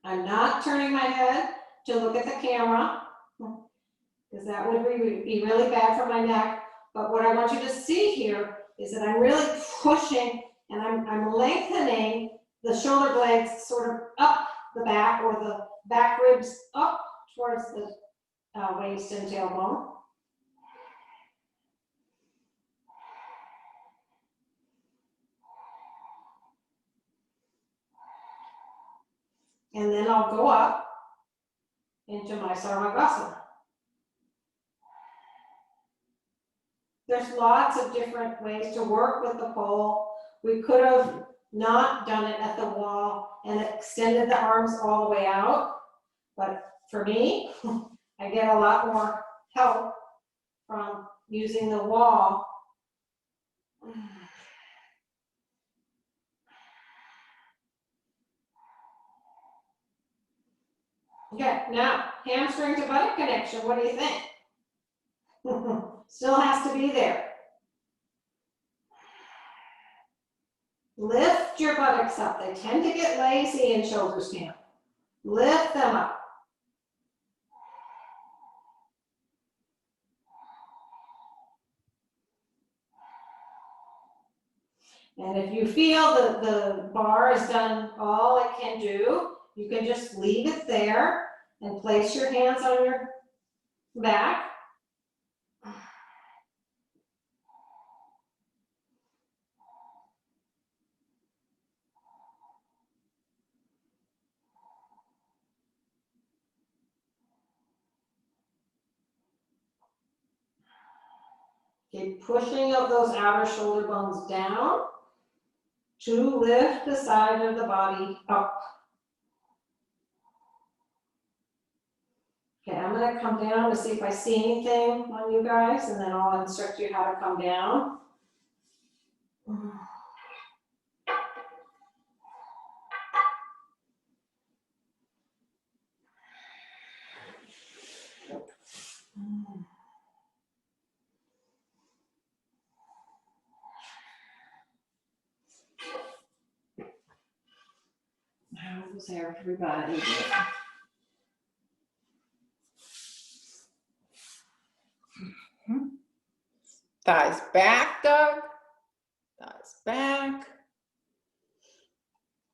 I'm not turning my head to look at the camera, because that would be really bad for my neck. But what I want you to see here is that I'm really pushing and I'm lengthening the shoulder blades sort of up the back, or the back ribs up towards the waist and tailbone. And then I'll go up into my sarvangasana. There's lots of different ways to work with the pole. We could have not done it at the wall and extended the arms all the way out. But for me, I get a lot more help from using the wall. Okay, now hamstring to buttock connection. What do you think? Still has to be there. Lift your buttocks up. They tend to get lazy in shoulder stand. Lift them up. And if you feel that the bar has done all it can do, you can just leave it there and place your hands on your back. Keep pushing of those outer shoulder bones down to lift the side of the body up. Okay, I'm going to come down to see if I see anything on you guys, and then I'll instruct you how to come down. How was everybody doing? Thighs back, Doug. Thighs back.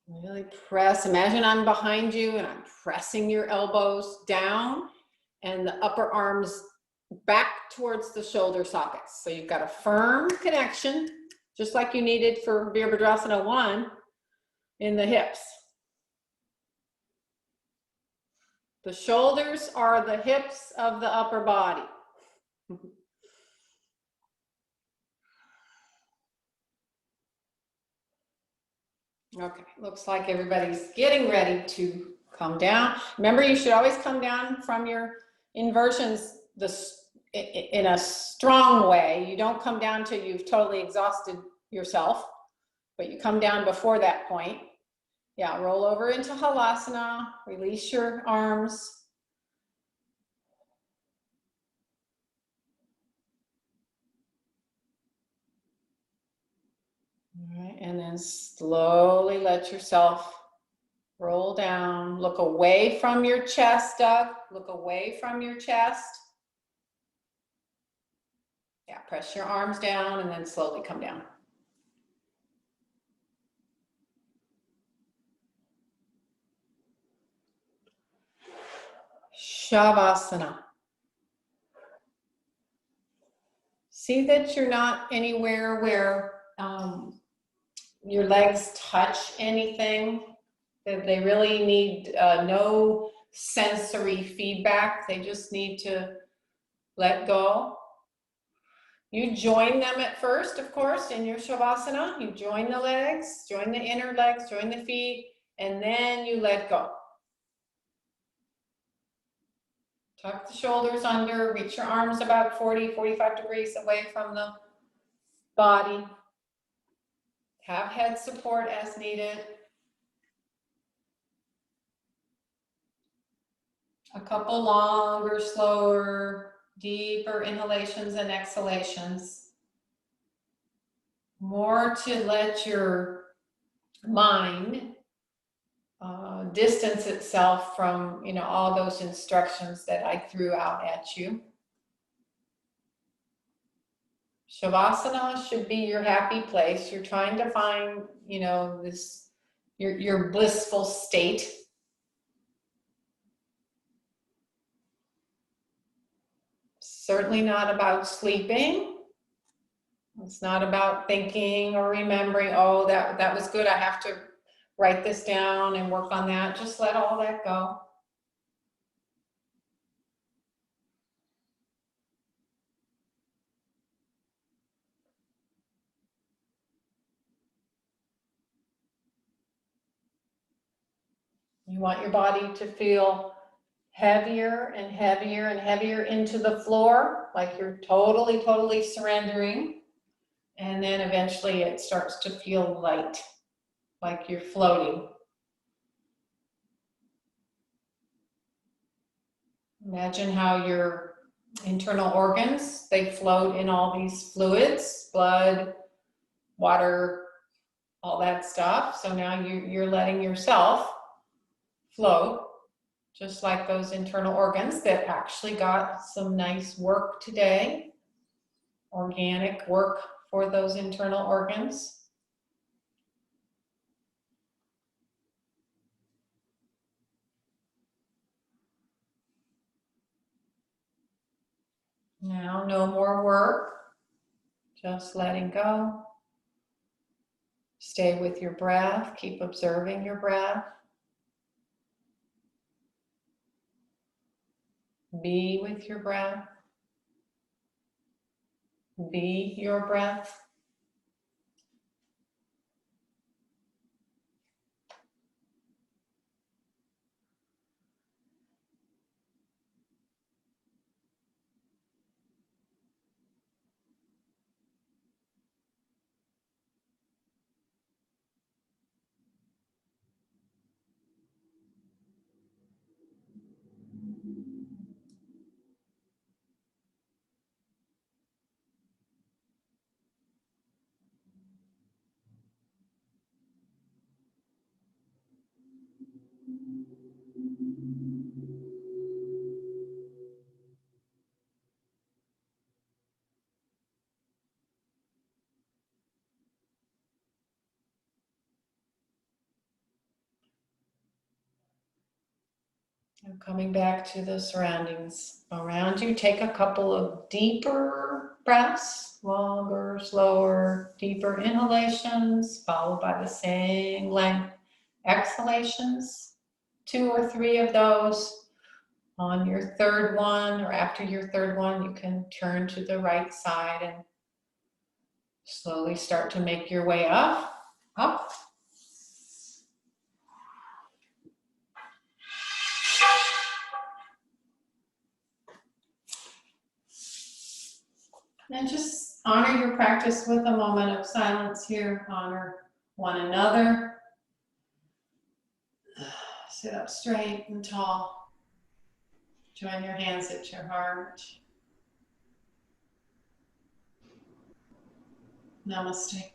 Really press. Imagine I'm behind you and I'm pressing your elbows down and the upper arms back towards the shoulder sockets. So you've got a firm connection, just like you needed for Virabhadrasana 1 in the hips. The shoulders are the hips of the upper body. Okay, looks like everybody's getting ready to come down. Remember, you should always come down from your inversions in a strong way. You don't come down till you've totally exhausted yourself, but you come down before that point. Yeah, roll over into Halasana, release your arms. All right, and then slowly let yourself roll down. Look away from your chest, Doug. Look away from your chest. Yeah, press your arms down and then slowly come down. Shavasana. See that you're not anywhere where your legs touch anything. They really need no sensory feedback. They just need to let go. You join them at first, of course, in your Shavasana. You join the legs, join the inner legs, join the feet, and then you let go. Tuck the shoulders under, reach your arms about 40, 45 degrees away from the body. Have head support as needed. A couple longer, slower, deeper inhalations and exhalations. More to let your mind distance itself from, all those instructions that I threw out at you. Shavasana should be your happy place. You're trying to find, this your blissful state. Certainly not about sleeping. It's not about thinking or remembering, oh, that was good. I have to write this down and work on that. Just let all that go. You want your body to feel heavier and heavier and heavier into the floor, like you're totally, totally surrendering. And then eventually it starts to feel light, like you're floating. Imagine how your internal organs, they float in all these fluids, blood, water, all that stuff. So now you're letting yourself float, just like those internal organs that actually got some nice work today, organic work for those internal organs. Now, no more work, just letting go. Stay with your breath, keep observing your breath. Be with your breath. Be your breath. And coming back to the surroundings around you, take a couple of deeper breaths, longer, slower, deeper inhalations, followed by the same length exhalations. 2 or 3 of those. On your third one, or after your third one, you can turn to the right side and slowly start to make your way up. And just honor your practice with a moment of silence here. Honor one another. Sit up straight and tall. Join your hands at your heart. Namaste.